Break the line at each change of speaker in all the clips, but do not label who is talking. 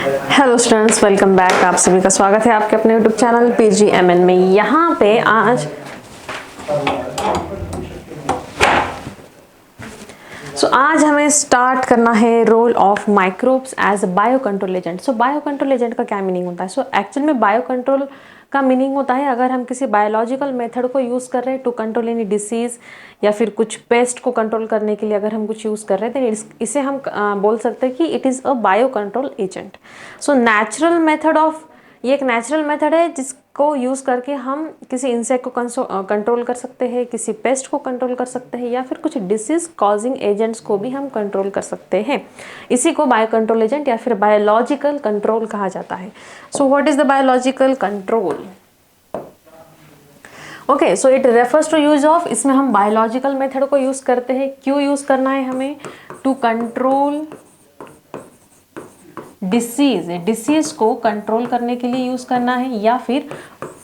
Hello students, welcome back. आप सभी का स्वागत है आपके अपने यूट्यूब चैनल PGMN में। यहाँ पे आज हमें स्टार्ट करना है role of microbes as bio control agent. Bio control agent का क्या मीनिंग होता है? एक्चुअल में बायो कंट्रोल का मीनिंग होता है अगर हम किसी बायोलॉजिकल मेथड को यूज़ कर रहे हैं टू कंट्रोल एनी डिसीज या फिर कुछ पेस्ट को कंट्रोल करने के लिए अगर हम कुछ यूज़ कर रहे हैं तो इसे हम बोल सकते हैं कि it is a bio control agent. Natural method of, ये एक नेचुरल मेथड है जिसको यूज़ करके हम किसी इंसेक्ट को कंट्रोल कर सकते हैं, किसी पेस्ट को कंट्रोल कर सकते हैं या फिर कुछ डिसीज कॉजिंग एजेंट्स को भी हम कंट्रोल कर सकते हैं। इसी को बायो कंट्रोल एजेंट या फिर बायोलॉजिकल कंट्रोल कहा जाता है। What is the biological control? Okay, so it refers to use of, इसमें हम बायोलॉजिकल मेथड को यूज़ करते हैं। क्यों यूज़ करना है हमें? टू कंट्रोल डिसीज को कंट्रोल करने के लिए यूज़ करना है, या फिर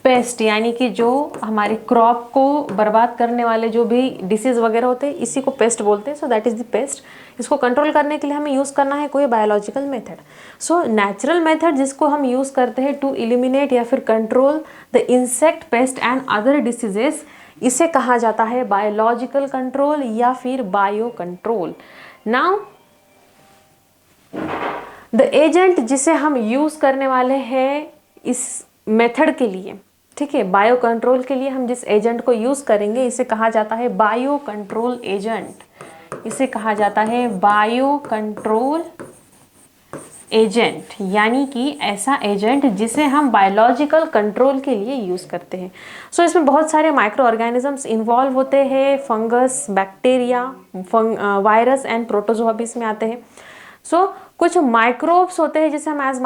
पेस्ट यानी कि जो हमारे क्रॉप को बर्बाद करने वाले जो भी डिसीज वगैरह होते हैं इसी को पेस्ट बोलते हैं। That is the paste. इसको कंट्रोल करने के लिए हमें यूज़ करना है कोई बायोलॉजिकल मेथड। नेचुरल मेथड जिसको हम यूज़ करते हैं टू एलिमिनेट या फिर control the insect, paste and other diseases, इसे कहा जाता है बायोलॉजिकल कंट्रोल या फिर bio control. Now the agent जिसे हम यूज़ करने वाले हैं इस मेथड के लिए, ठीक है, बायो कंट्रोल के लिए हम जिस एजेंट को यूज़ करेंगे इसे कहा जाता है बायो कंट्रोल एजेंट। इसे कहा जाता है बायो कंट्रोल एजेंट, यानी कि ऐसा एजेंट जिसे हम बायोलॉजिकल कंट्रोल के लिए यूज़ करते हैं। इसमें बहुत सारे माइक्रो ऑर्गेनिजम्स इन्वॉल्व होते हैं। Fungus, bacteria, virus and protozoa भी इसमें आते हैं। कुछ माइक्रोब्स होते हैं जिसे हम as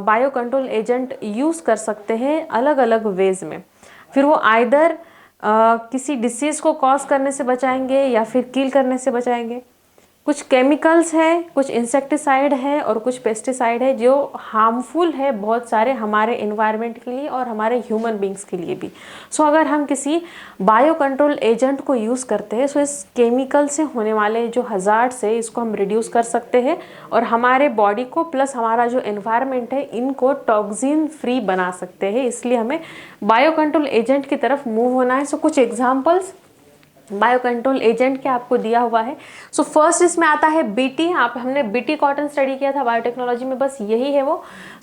bio control agent use कर सकते हैं अलग अलग वेज में। फिर वो आइदर किसी डिसीज़ को कॉज करने से बचाएंगे या फिर किल करने से बचाएंगे। कुछ केमिकल्स है, कुछ इंसेक्टिसाइड है और कुछ पेस्टिसाइड है जो हार्मफुल है बहुत सारे हमारे एनवायरनमेंट के लिए और हमारे ह्यूमन बींग्स के लिए भी। अगर हम किसी बायो कंट्रोल एजेंट को यूज़ करते हैं इस केमिकल से होने वाले जो हजार्ड्स है इसको हम रिड्यूस कर सकते हैं और हमारे बॉडी को प्लस हमारा जो एनवायरनमेंट है इनको टॉक्सिन फ्री बना सकते हैं। इसलिए हमें बायो कंट्रोल एजेंट की तरफ मूव होना है। कुछ एग्जाम्पल्स बायो कंट्रोल एजेंट के आपको दिया हुआ है। फर्स्ट इसमें आता है बीटी। हमने बीटी कॉटन स्टडी किया था बायोटेक्नोलॉजी में, बस यही है वो।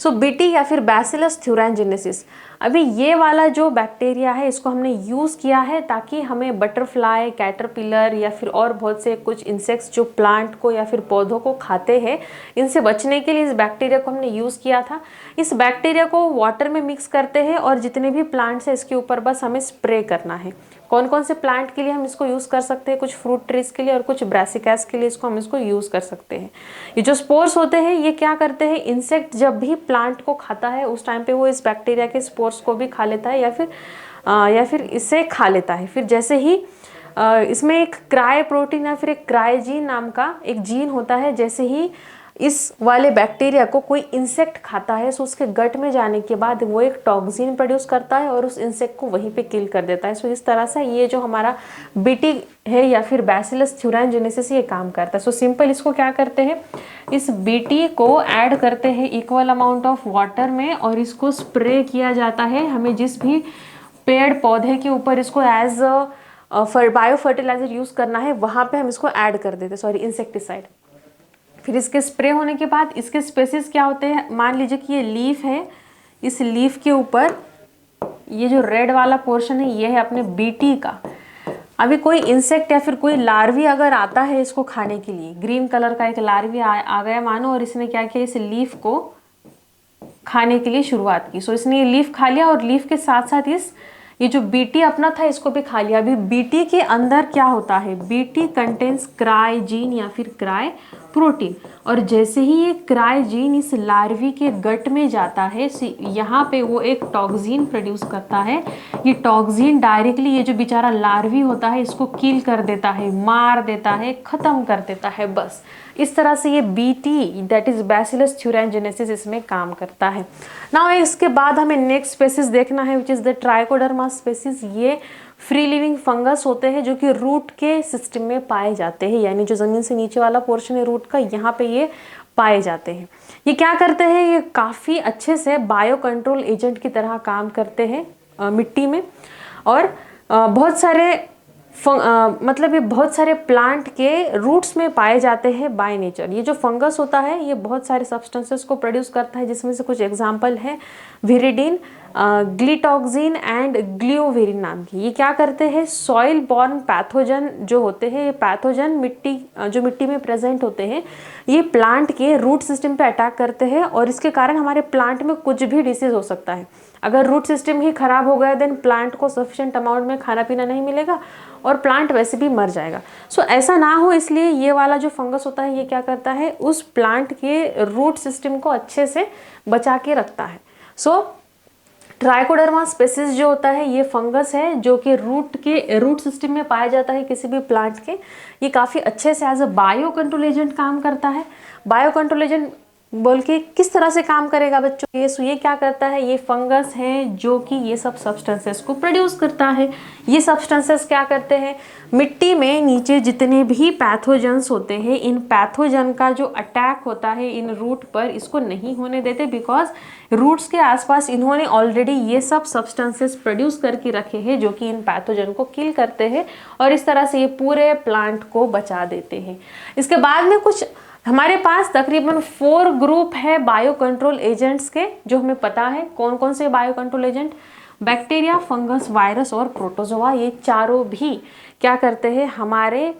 बीटी या फिर बैसिलस थ्यूरेंजेनेसिस। अभी ये वाला जो बैक्टीरिया है इसको हमने यूज़ किया है ताकि हमें बटरफ्लाई, कैटरपिलर या फिर और बहुत से कुछ इंसेक्ट्स जो प्लांट को या फिर पौधों को खाते हैं इनसे बचने के लिए इस बैक्टीरिया को हमने यूज़ किया था। इस बैक्टीरिया को वाटर में मिक्स करते हैं और जितने भी प्लांट्स हैं इसके ऊपर बस हमें स्प्रे करना है। कौन कौन से प्लांट के लिए हम इसको यूज़ कर सकते हैं? कुछ फ्रूट ट्रीज के लिए और कुछ ब्रासिकास के लिए हम इसको यूज़ कर सकते हैं। ये जो स्पोर्स होते हैं ये क्या करते हैं, इंसेक्ट जब भी प्लांट को खाता है उस टाइम पे वो इस बैक्टीरिया के स्पोर्स को भी खा लेता है या फिर इसे खा लेता है। फिर जैसे ही इसमें एक क्राई प्रोटीन या फिर एक क्राइजीन नाम का एक जीन होता है, जैसे ही इस वाले बैक्टीरिया को कोई इंसेक्ट खाता है उसके गट में जाने के बाद वो एक टॉक्सिन प्रोड्यूस करता है और उस इंसेक्ट को वहीं पे किल कर देता है। इस तरह से ये जो हमारा बीटी है या फिर बैसिलस थ्यूरेंजेनेसिस ये काम करता है। सिंपल इसको क्या करते हैं, इस बीटी को ऐड करते हैं इक्वल अमाउंट ऑफ वाटर में और इसको स्प्रे किया जाता है। हमें जिस भी पेड़ पौधे के ऊपर इसको एज बायो फर्टिलाइजर यूज़ करना है वहाँ पे हम इसको ऐड कर देते हैं, इंसेक्टिसाइड। फिर इसके स्प्रे होने के बाद इसके स्पेसिस क्या होते हैं, मान लीजिए कि ये लीफ है, इस लीफ के ऊपर ये जो रेड वाला पोर्शन है ये है अपने बीटी का। अभी कोई इंसेक्ट या फिर कोई लार्वी अगर आता है इसको खाने के लिए, ग्रीन कलर का एक लार्वी आ गया मानो, और इसने क्या किया, इस लीफ को खाने के लिए शुरुआत की। इसने ये लीफ खा लिया और लीफ के साथ साथ ये जो बीटी अपना था इसको भी खा लिया। अभी बीटी के अंदर क्या होता है, बीटी कंटेन्स क्राइजीन या फिर क्राई प्रोटीन, और जैसे ही ये क्राइजीन इस लार्वी के गट में जाता है यहाँ पे वो एक टॉक्सिन प्रोड्यूस करता है। ये टॉक्सिन डायरेक्टली ये जो बेचारा लार्वी होता है इसको किल कर देता है, मार देता है, खत्म कर देता है। बस इस तरह से ये बीटी दैट इज बैसिलस थ्यूरेंजेनेसिस इसमें काम करता है। नाउ इसके बाद हमें नेक्स्ट स्पेसिस देखना है which is the trichoderma species. ये फ्री लिविंग फंगस होते हैं जो कि रूट के सिस्टम में पाए जाते हैं, यानी जो ज़मीन से नीचे वाला पोर्शन है रूट का, यहाँ पे ये पाए जाते हैं। ये क्या करते हैं, ये काफ़ी अच्छे से बायो कंट्रोल एजेंट की तरह काम करते हैं मिट्टी में। और बहुत सारे मतलब ये बहुत सारे प्लांट के रूट्स में पाए जाते हैं बाय नेचर। ये जो फंगस होता है ये बहुत सारे सब्सटेंसेस को प्रोड्यूस करता है, जिसमें से कुछ एग्जांपल है विरिडीन, ग्लिटॉक्सिन एंड ग्लियोवेरिन नाम की। ये क्या करते हैं, सॉइल बॉर्न पैथोजन जो होते हैं, ये पैथोजन जो मिट्टी में प्रेजेंट होते हैं, ये प्लांट के रूट सिस्टम पे अटैक करते हैं और इसके कारण हमारे प्लांट में कुछ भी डिसीज हो सकता है। अगर रूट सिस्टम ही खराब हो गया देन प्लांट को सफिशिएंट अमाउंट में खाना पीना नहीं मिलेगा और प्लांट वैसे भी मर जाएगा। सो ऐसा ना हो इसलिए ये वाला जो फंगस होता है ये क्या करता है, उस प्लांट के रूट सिस्टम को अच्छे से बचा के रखता है। सो ट्राइकोडर्मा स्पेसिस जो होता है ये फंगस है जो कि रूट सिस्टम में पाया जाता है किसी भी प्लांट के। ये काफ़ी अच्छे से as a bio control agent काम करता है। बायो कंट्रोल एजेंट बोल के किस तरह से काम करेगा बच्चों, ये क्या करता है, ये फंगस है जो कि ये सब सब्सटेंसेस को प्रोड्यूस करता है। ये सब्सटेंसेस क्या करते हैं, मिट्टी में नीचे जितने भी पैथोजेंस होते हैं, इन पैथोजन का जो अटैक होता है इन रूट पर, इसको नहीं होने देते, बिकॉज रूट्स के आसपास इन्होंने ऑलरेडी ये सब सब्सटेंसेस प्रोड्यूस करके रखे हैं जो कि इन पैथोजन को किल करते हैं और इस तरह से ये पूरे प्लांट को बचा देते हैं। इसके बाद में कुछ हमारे पास तकरीबन 4 ग्रुप है बायो कंट्रोल एजेंट्स के, जो हमें पता है कौन कौन से bio control agent, bacteria, fungus, virus और प्रोटोजोआ। ये चारों भी क्या करते हैं, हमारे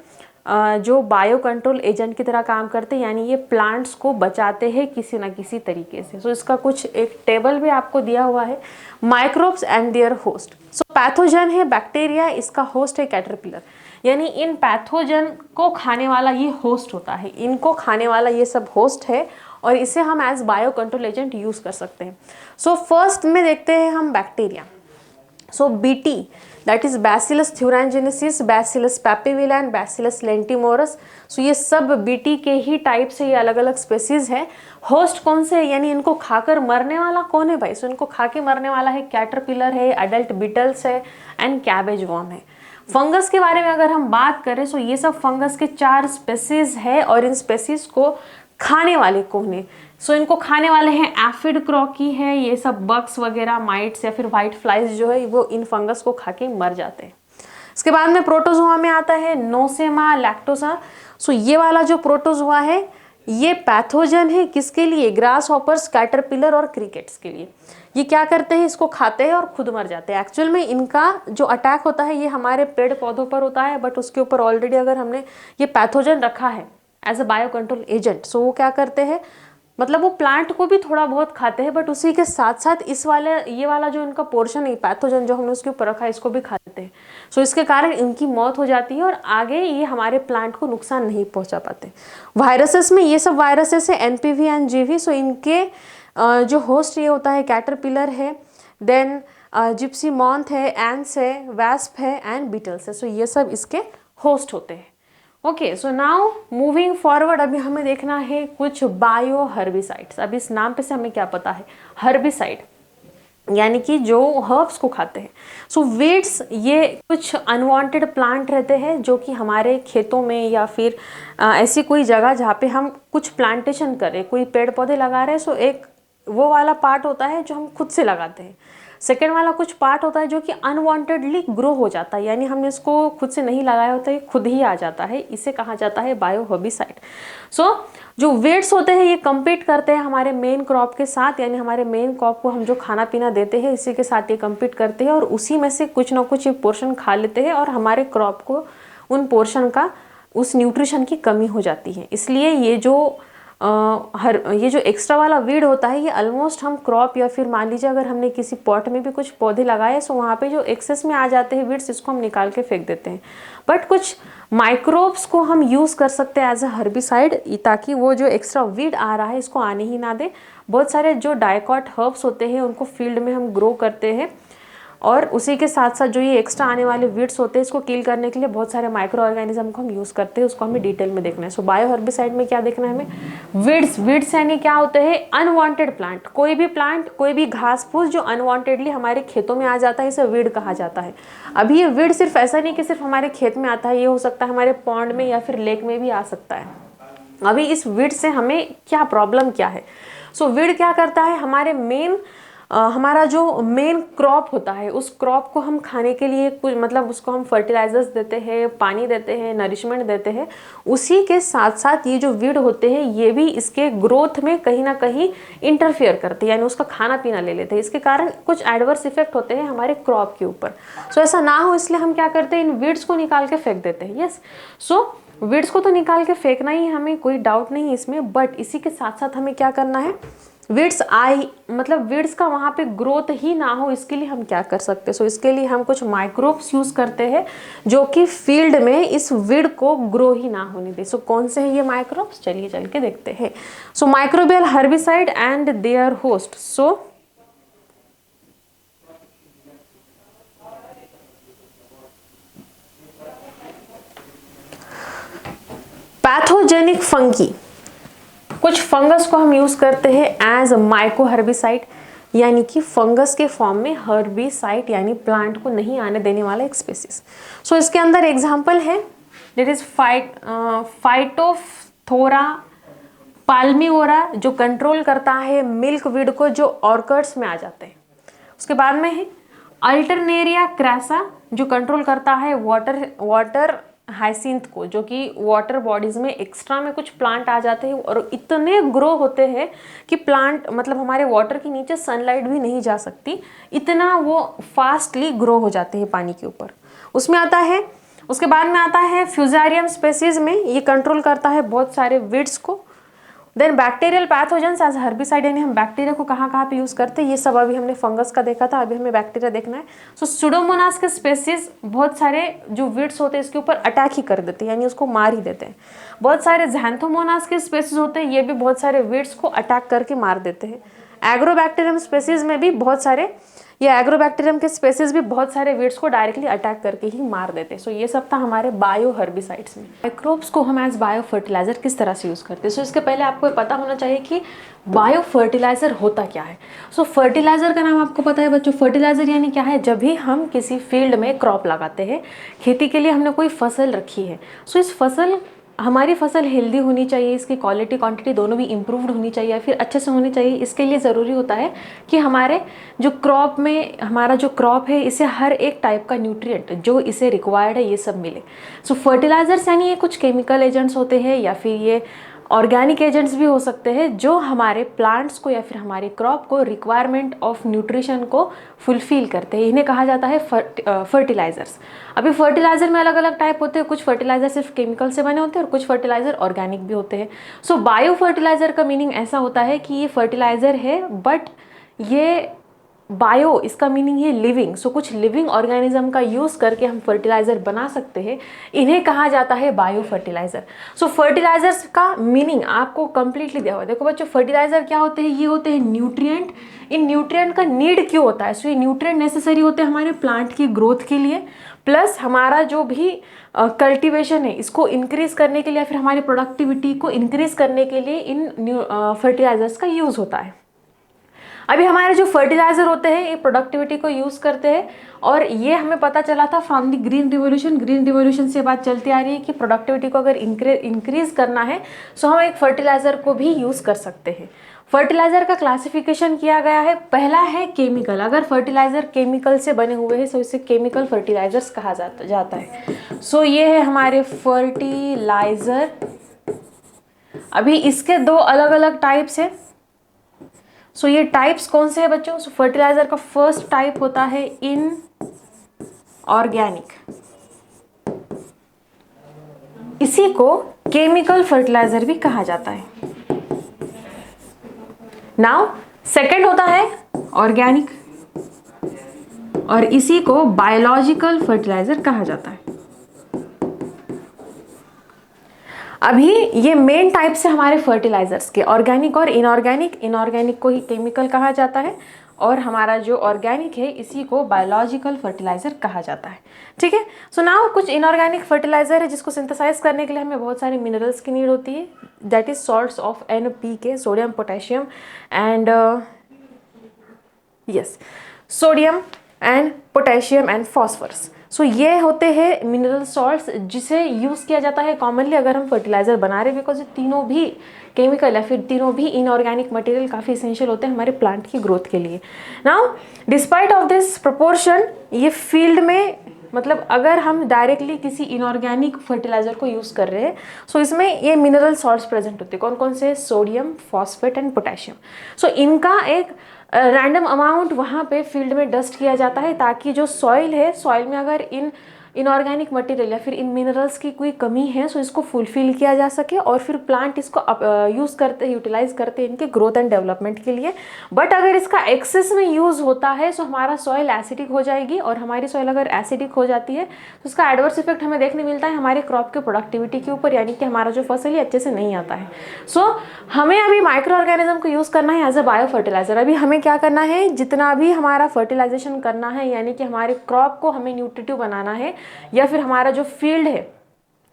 जो बायो कंट्रोल एजेंट की तरह काम करते हैं, यानी ये प्लांट्स को बचाते हैं किसी ना किसी तरीके से। सो इसका कुछ एक टेबल भी आपको दिया हुआ है, microbes and their host. So pathogen है बैक्टीरिया, इसका होस्ट है कैटरपिलर, यानी इन पैथोजन को खाने वाला ये होस्ट होता है, इनको खाने वाला ये सब होस्ट है और इसे हम as bio control agent use कर सकते हैं। सो फर्स्ट में देखते हैं हम bacteria. So BT that is bacillus thuringiensis, bacillus popilliae and bacillus lentimorbus. So ये सब बीटी के ही टाइप से ये अलग अलग स्पेसीज है। होस्ट कौन से है, यानी इनको खाकर मरने वाला कौन है भाई, सो इनको खा के मरने वाला है कैटरपिलर है, एडल्ट बीटल्स है एंड कैबेज वर्म है। फंगस के बारे में अगर हम बात करें तो ये सब फंगस के 4 स्पेसीज है और इन स्पेसीज को खाने वाले कौन है, सो इनको खाने वाले हैं एफिड क्रॉकी है, ये सब बग्स वगैरह, माइट्स या फिर व्हाइट फ्लाइज जो है वो इन फंगस को खा के मर जाते हैं। इसके बाद में प्रोटोजोआ में आता है नोसेमा लैक्टोसा। सो ये वाला जो प्रोटोजोआ है ये पैथोजन है किसके लिए, ग्रास हॉपर्स, कैटरपिलर और क्रिकेट्स के लिए। ये क्या करते हैं, इसको खाते हैं और खुद मर जाते हैं। एक्चुअल में इनका जो अटैक होता है ये हमारे पेड़ पौधों पर होता है, बट उसके ऊपर ऑलरेडी अगर हमने ये पैथोजन रखा है as a bio control agent, so वो क्या करते हैं, मतलब वो प्लांट को भी थोड़ा बहुत खाते हैं, बट उसी के साथ साथ ये वाला जो इनका पोर्शन है पैथोजन जो हमने उसके ऊपर रखा है इसको भी खा लेते हैं। सो इसके कारण इनकी मौत हो जाती है और आगे ये हमारे प्लांट को नुकसान नहीं पहुंचा पाते। वायरसेस में ये सब वायरसेस है एनपीवी एंड जीवी। सो इनके जो होस्ट ये होता है कैटरपिलर है, देन जिप्सी मॉन्थ है, एंड्स है, वैस्प है एंड बीटल्स है। सो ये सब इसके होस्ट होते हैं। Okay, so now moving forward, अभी हमें देखना है कुछ बायो हर्बिसाइड्स। अब इस नाम पे से हमें क्या पता है, हर्बिसाइड यानी कि जो हर्ब्स को खाते हैं। सो वीड्स ये कुछ अनवांटेड प्लांट रहते हैं जो कि हमारे खेतों में या फिर ऐसी कोई जगह जहाँ पे हम कुछ प्लांटेशन करें, कोई पेड़ पौधे लगा रहे हैं। सो एक वो वाला पार्ट होता है जो हम खुद से लगाते हैं। सेकेंड वाला कुछ पार्ट होता है जो कि अनवांटेडली ग्रो हो जाता है, यानी हमने इसको खुद से नहीं लगाया होता है, खुद ही आ जाता है। इसे कहा जाता है बायो हर्बिसाइड। सो जो वीड्स होते हैं ये कम्पीट करते हैं हमारे मेन क्रॉप के साथ, यानी हमारे मेन क्रॉप को हम जो खाना पीना देते हैं इसी के साथ ये कम्पीट करते हैं और उसी में से कुछ ना कुछ ये पोर्शन खा लेते हैं और हमारे क्रॉप को उन पोर्शन का, उस न्यूट्रिशन की कमी हो जाती है। इसलिए ये जो एक्स्ट्रा वाला वीड होता है ये ऑलमोस्ट हम क्रॉप या फिर मान लीजिए अगर हमने किसी पॉट में भी कुछ पौधे लगाए सो वहाँ पे जो एक्सेस में आ जाते हैं वीड्स, इसको हम निकाल के फेंक देते हैं। बट कुछ माइक्रोब्स को हम यूज़ कर सकते हैं एज अ हर्बिसाइड, ताकि वो जो एक्स्ट्रा वीड आ रहा है इसको आने ही ना दे। बहुत सारे जो डाइकॉट हर्ब्स होते हैं उनको फील्ड में हम ग्रो करते हैं और उसी के साथ साथ जो ये एक्स्ट्रा आने वाले वीड्स होते हैं इसको किल करने के लिए बहुत सारे माइक्रो ऑर्गेनिज्म को हम यूज़ करते हैं, उसको हमें डिटेल में देखना है। सो बायो हर्बिसाइड में क्या देखना है हमें, वीड्स यानी क्या होते हैं, अनवांटेड प्लांट, कोई भी प्लांट, कोई भी घास फूस जो अनवांटेडली हमारे खेतों में आ जाता है इसे वीड कहा जाता है। अभी ये वीड सिर्फ ऐसा नहीं कि सिर्फ हमारे खेत में आता है, ये हो सकता है हमारे पॉन्ड में या फिर लेक में भी आ सकता है। अभी इस वीड से हमें क्या प्रॉब्लम क्या है? सो वीड क्या करता है, हमारे हमारा जो मेन क्रॉप होता है उस क्रॉप को हम खाने के लिए कुछ मतलब उसको हम फर्टिलाइजर्स देते हैं, पानी देते हैं, नरिशमेंट देते हैं। उसी के साथ साथ ये जो वीड होते हैं ये भी इसके ग्रोथ में कहीं ना कहीं इंटरफेयर करते हैं, यानी उसका खाना पीना ले लेते हैं। इसके कारण कुछ एडवर्स इफेक्ट होते हैं हमारे क्रॉप के ऊपर। सो ऐसा ना हो इसलिए हम क्या करते हैं, इन वीड्स को निकाल के फेंक देते हैं। यस, सो वीड्स को तो निकाल के फेंकना ही, हमें कोई डाउट नहीं इसमें, बट इसी के साथ साथ हमें क्या करना है, वीड्स मतलब वीड्स का वहाँ पे ग्रोथ ही ना हो इसके लिए हम क्या कर सकते हैं। सो इसके लिए हम कुछ माइक्रोब्स यूज करते हैं जो कि फील्ड में इस वीड को ग्रो ही ना होने दे। सो कौन से हैं ये माइक्रोब्स, चलिए चल के देखते हैं। So microbial herbicide and their host. So pathogenic fungi, कुछ फंगस को हम यूज करते हैं एज माइको हर्बिसाइड, यानी कि फंगस के फॉर्म में हर्बिसाइड, यानी प्लांट को नहीं आने देने वाला एक स्पीसीज। सो इसके अंदर एग्जांपल है, दैट इज फाइटोफथोरा पाल्मिओरा, जो कंट्रोल करता है मिल्क वीड को, जो ऑर्किड्स में आ जाते हैं। उसके बाद में है अल्टरनेरिया क्रैसा, जो कंट्रोल करता है वाटर हाइसिंथ को, जो कि वाटर बॉडीज में एक्स्ट्रा में कुछ प्लांट आ जाते हैं और इतने ग्रो होते हैं कि प्लांट मतलब हमारे वाटर के नीचे सनलाइट भी नहीं जा सकती, इतना वो फास्टली ग्रो हो जाते हैं पानी के ऊपर। उसमें आता है, उसके बाद में आता है फ्यूजारियम स्पेसीज में, ये कंट्रोल करता है बहुत सारे वीड्स को। Then bacterial pathogens as herbicide, यानी हम बैक्टीरिया को कहाँ कहाँ पे यूज करते हैं, ये सब अभी हमने फंगस का देखा था, अभी हमें बैक्टीरिया देखना है। सो सुडोमोनास के स्पेसीज बहुत सारे जो वीड्स होते हैं इसके ऊपर अटैक ही कर देते हैं, यानी उसको मार ही देते हैं। बहुत सारे ज़ैंथोमोनास के स्पेसीज होते हैं, ये भी बहुत सारे वीड्स को अटैक करके मार देते हैं। एग्रोबैक्टीरियम स्पेसीज में भी बहुत सारे, ये एग्रोबैक्टीरियम के स्पेसीज भी बहुत सारे वीड्स को डायरेक्टली अटैक करके ही मार देते हैं। सो ये सब था हमारे बायो हर्बिसाइड्स में। माइक्रोब्स को हम एज बायो फर्टिलाइजर किस तरह से यूज़ करते हैं, सो इसके पहले आपको पता होना चाहिए कि बायो फर्टिलाइजर होता क्या है। सो फर्टिलाइजर का नाम आपको पता है बच्चों, फर्टिलाइजर यानी क्या है, जब भी हम किसी फील्ड में क्रॉप लगाते हैं, खेती के लिए हमने कोई फसल रखी है, सो इस हमारी फसल हेल्दी होनी चाहिए, इसकी क्वालिटी क्वांटिटी दोनों भी इम्प्रूव्ड होनी चाहिए या फिर अच्छे से होनी चाहिए। इसके लिए ज़रूरी होता है कि हमारे जो क्रॉप में, हमारा जो क्रॉप है इसे हर एक टाइप का न्यूट्रिएंट जो इसे रिक्वायर्ड है ये सब मिले। सो फर्टिलाइजर्स यानी ये कुछ केमिकल एजेंट्स होते हैं या फिर ये ऑर्गेनिक एजेंट्स भी हो सकते हैं जो हमारे प्लांट्स को या फिर हमारे क्रॉप को रिक्वायरमेंट ऑफ न्यूट्रिशन को फुलफिल करते हैं। इन्हें कहा जाता है फर्टिलाइजर्स। अभी फर्टिलाइजर में अलग अलग टाइप होते हैं, कुछ फर्टिलाइजर सिर्फ केमिकल से बने होते हैं और कुछ फर्टिलाइजर ऑर्गेनिक भी होते हैं। सो बायो फर्टिलाइजर का मीनिंग ऐसा होता है कि ये फर्टिलाइजर है बट ये बायो, इसका मीनिंग है लिविंग। सो कुछ लिविंग ऑर्गेनिज्म का यूज करके हम फर्टिलाइजर बना सकते हैं, इन्हें कहा जाता है बायो फर्टिलाइजर। सो फर्टिलाइजर्स का मीनिंग आपको कंप्लीटली दिया हुआ है। देखो बच्चों, फर्टिलाइजर क्या होते हैं, ये होते हैं न्यूट्रिएंट। इन न्यूट्रिएंट का नीड क्यों होता है, सो ये न्यूट्रिएंट नेसेसरी होते हैं हमारे प्लांट की ग्रोथ के लिए, प्लस हमारा जो भी कल्टीवेशन है इसको इंक्रीज करने के लिए या फिर हमारी प्रोडक्टिविटी को इंक्रीज करने के लिए इन फर्टिलाइजर्स का यूज होता है। अभी हमारे जो फर्टिलाइजर होते हैं ये प्रोडक्टिविटी को यूज करते हैं और ये हमें पता चला था from the green revolution. Green revolution से बात चलती आ रही है कि प्रोडक्टिविटी को अगर इंक्रीज करना है सो हम एक फर्टिलाइजर को भी यूज कर सकते हैं। फर्टिलाइजर का क्लासिफिकेशन किया गया है, पहला है केमिकल। अगर फर्टिलाइजर केमिकल से बने हुए हैं तो इसे केमिकल फर्टिलाइजर्स कहा जाता है। सो ये है हमारे फर्टिलाइजर। अभी इसके दो अलग अलग टाइप्स हैं। सो ये टाइप्स कौन से हैं बच्चों, सो फर्टिलाइजर का फर्स्ट टाइप होता है इन ऑर्गेनिक, इसी को केमिकल फर्टिलाइजर भी कहा जाता है। नाउ सेकंड होता है ऑर्गेनिक और इसी को बायोलॉजिकल फर्टिलाइजर कहा जाता है। अभी ये मेन टाइप से हमारे फर्टिलाइजर्स के, ऑर्गेनिक और इनऑर्गेनिक। इनऑर्गेनिक को ही केमिकल कहा जाता है और हमारा जो ऑर्गेनिक है इसी को बायोलॉजिकल फर्टिलाइजर कहा जाता है। ठीक है, सो नाउ कुछ इनऑर्गेनिक फर्टिलाइजर है जिसको सिंथेसाइज करने के लिए हमें बहुत सारे मिनरल्स की नीड होती है, that is salts of NPK, sodium, potassium and sodium and potassium and phosphorus. So ये होते हैं मिनरल सॉल्ट्स जिसे यूज़ किया जाता है कॉमनली अगर हम फर्टिलाइज़र बना रहे हैं, बिकॉज ये तीनों भी केमिकल या फिर तीनों भी इनऑर्गेनिक मटेरियल काफ़ी इसेंशियल होते हैं हमारे प्लांट की ग्रोथ के लिए। Now despite of this proportion, ये फील्ड में मतलब अगर हम डायरेक्टली किसी इनऑर्गेनिक फर्टिलाइजर को यूज़ कर रहे हैं, सो इसमें ये मिनरल सॉल्ट्स प्रेजेंट होते हैं। कौन कौन से? Sodium, phosphate and potassium. So इनका एक रैंडम अमाउंट वहाँ पे फील्ड में डस्ट किया जाता है ताकि जो सॉइल है, सॉइल में अगर इन इनऑर्गेनिक मटेरियल या फिर इन मिनरल्स की कोई कमी है, सो इसको फुलफिल किया जा सके और फिर प्लांट इसको यूज़ करते, यूटिलाइज करते हैं इनके ग्रोथ एंड डेवलपमेंट के लिए। बट अगर इसका एक्सेस में यूज़ होता है, सो हमारा सॉइल एसिडिक हो जाएगी, और हमारी सॉइल अगर एसिडिक हो जाती है तो उसका एडवर्स इफेक्ट हमें देखने मिलता है हमारे क्रॉप के प्रोडक्टिविटी के ऊपर, यानी कि हमारा जो फसल है अच्छे से नहीं आता है। सो हमें अभी माइक्रो ऑर्गेनिज्म को यूज़ करना है एज अ बायो फर्टिलाइजर। अभी हमें क्या करना है, जितना भी हमारा फर्टिलाइजेशन करना है, यानी कि हमारे क्रॉप को हमें न्यूट्रिटिव बनाना है, या फिर हमारा जो फील्ड है,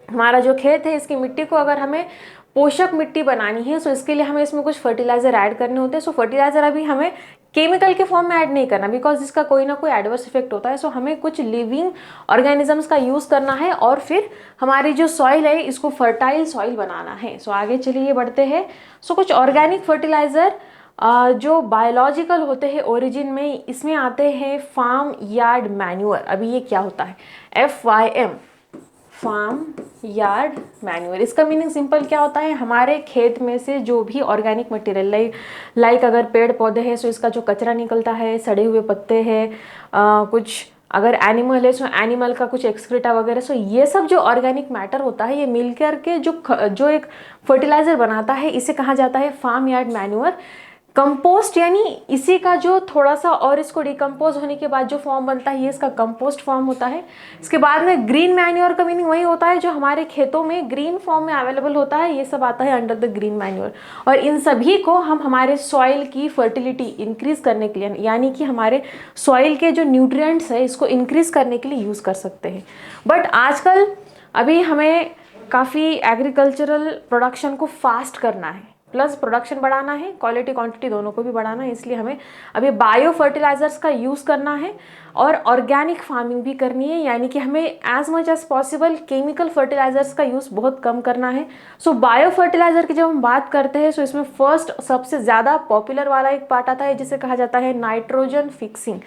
हमारा जो खेत है, इसकी मिट्टी को अगर हमें पोषक मिट्टी बनानी है, सो इसके लिए हमें इसमें कुछ फर्टिलाइजर ऐड करने होते हैं। सो फर्टिलाइजर अभी हमें केमिकल के फॉर्म में ऐड नहीं करना, बिकॉज इसका कोई ना कोई एडवर्स इफेक्ट होता है। सो हमें कुछ लिविंग ऑर्गेनिजम्स का यूज़ करना है और फिर हमारी जो सॉइल है इसको फर्टाइल सॉइल बनाना है। सो आगे चलिए बढ़ते हैं। सो कुछ ऑर्गेनिक फर्टिलाइजर जो बायोलॉजिकल होते हैं ओरिजिन में, इसमें आते हैं फार्म यार्ड मैन्यूअर। अभी ये क्या होता है? FYM, farm yard manure. इसका मीनिंग सिंपल क्या होता है, हमारे खेत में से जो भी ऑर्गेनिक मटेरियल लाइक अगर पेड़ पौधे हैं, सो इसका जो कचरा निकलता है, सड़े हुए पत्ते हैं, कुछ अगर एनिमल है, सो एनिमल का कुछ एक्सक्रीटा वगैरह, सो ये सब जो ऑर्गेनिक मैटर होता है, ये मिलकर के जो एक फर्टिलाइजर बनाता है, इसे कहा जाता है फार्म यार्ड मैन्यूअर। कंपोस्ट यानी इसी का जो थोड़ा सा और इसको डिकम्पोज होने के बाद जो फॉर्म बनता है, ये इसका कंपोस्ट फॉर्म होता है। इसके बाद में ग्रीन मैन्योर का मीनिंग वही होता है जो हमारे खेतों में ग्रीन फॉर्म में अवेलेबल होता है, ये सब आता है अंडर द ग्रीन मैन्योर। और इन सभी को हम हमारे सॉइल की फर्टिलिटी इंक्रीज करने के लिए, यानी कि हमारे सॉइल के जो न्यूट्रिएंट्स है इसको इंक्रीज करने के लिए यूज़ कर सकते हैं। बट आजकल अभी हमें काफ़ी एग्रीकल्चरल प्रोडक्शन को फास्ट करना है, प्लस प्रोडक्शन बढ़ाना है, क्वालिटी क्वांटिटी दोनों को भी बढ़ाना है, इसलिए हमें अभी बायो फर्टिलाइजर्स का यूज़ करना है और ऑर्गेनिक फार्मिंग भी करनी है, यानी कि हमें as much as possible chemical fertilisers का यूज़ बहुत कम करना है। सो बायो फर्टिलाइजर की जब हम बात करते हैं, सो इसमें फर्स्ट सबसे ज़्यादा पॉपुलर वाला एक पार्ट आता है जिसे कहा जाता है नाइट्रोजन फिक्सिंग।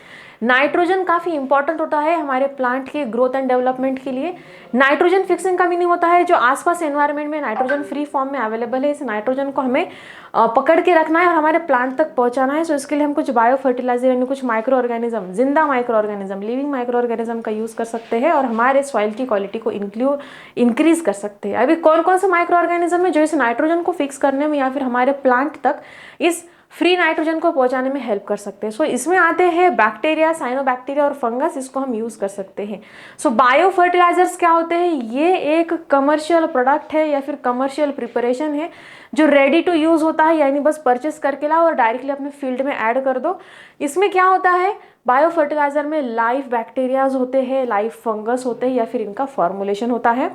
नाइट्रोजन काफ़ी इंपॉर्टेंट होता है हमारे प्लांट के ग्रोथ एंड डेवलपमेंट के लिए। नाइट्रोजन फिक्सिंग का मीनिंग होता है जो आसपास एनवायरनमेंट में नाइट्रोजन फ्री फॉर्म में अवेलेबल है, इस नाइट्रोजन को हमें पकड़ के रखना है और हमारे प्लांट तक पहुंचाना है। सो इसके लिए हम कुछ बायो फर्टिलाइजर यानी कुछ माइक्रो ऑर्गेनिज्म, जिंदा micro organism, living micro organism का यूज़ कर सकते हैं और हमारे सॉइल की क्वालिटी को इंक्रीज कर सकते हैं। अभी कौन कौन सा माइक्रो ऑर्गेनिज्म है जो इस नाइट्रोजन को फिक्स करने में या फिर हमारे प्लांट तक इस फ्री नाइट्रोजन को पहुंचाने में हेल्प कर सकते हैं? सो इसमें आते हैं बैक्टीरिया, साइनोबैक्टीरिया और फंगस, इसको हम यूज़ कर सकते हैं। सो बायो फर्टिलाइजर्स क्या होते हैं? ये एक कमर्शियल प्रोडक्ट है या फिर कमर्शियल प्रिपरेशन है जो रेडी टू यूज़ होता है, यानी बस परचेस करके लाओ और डायरेक्टली अपने फील्ड में ऐड कर दो। इसमें क्या होता है, बायो फर्टिलाइजर में लाइव बैक्टीरियाज होते हैं, लाइव फंगस होते हैं या फिर इनका फॉर्मुलेशन होता है।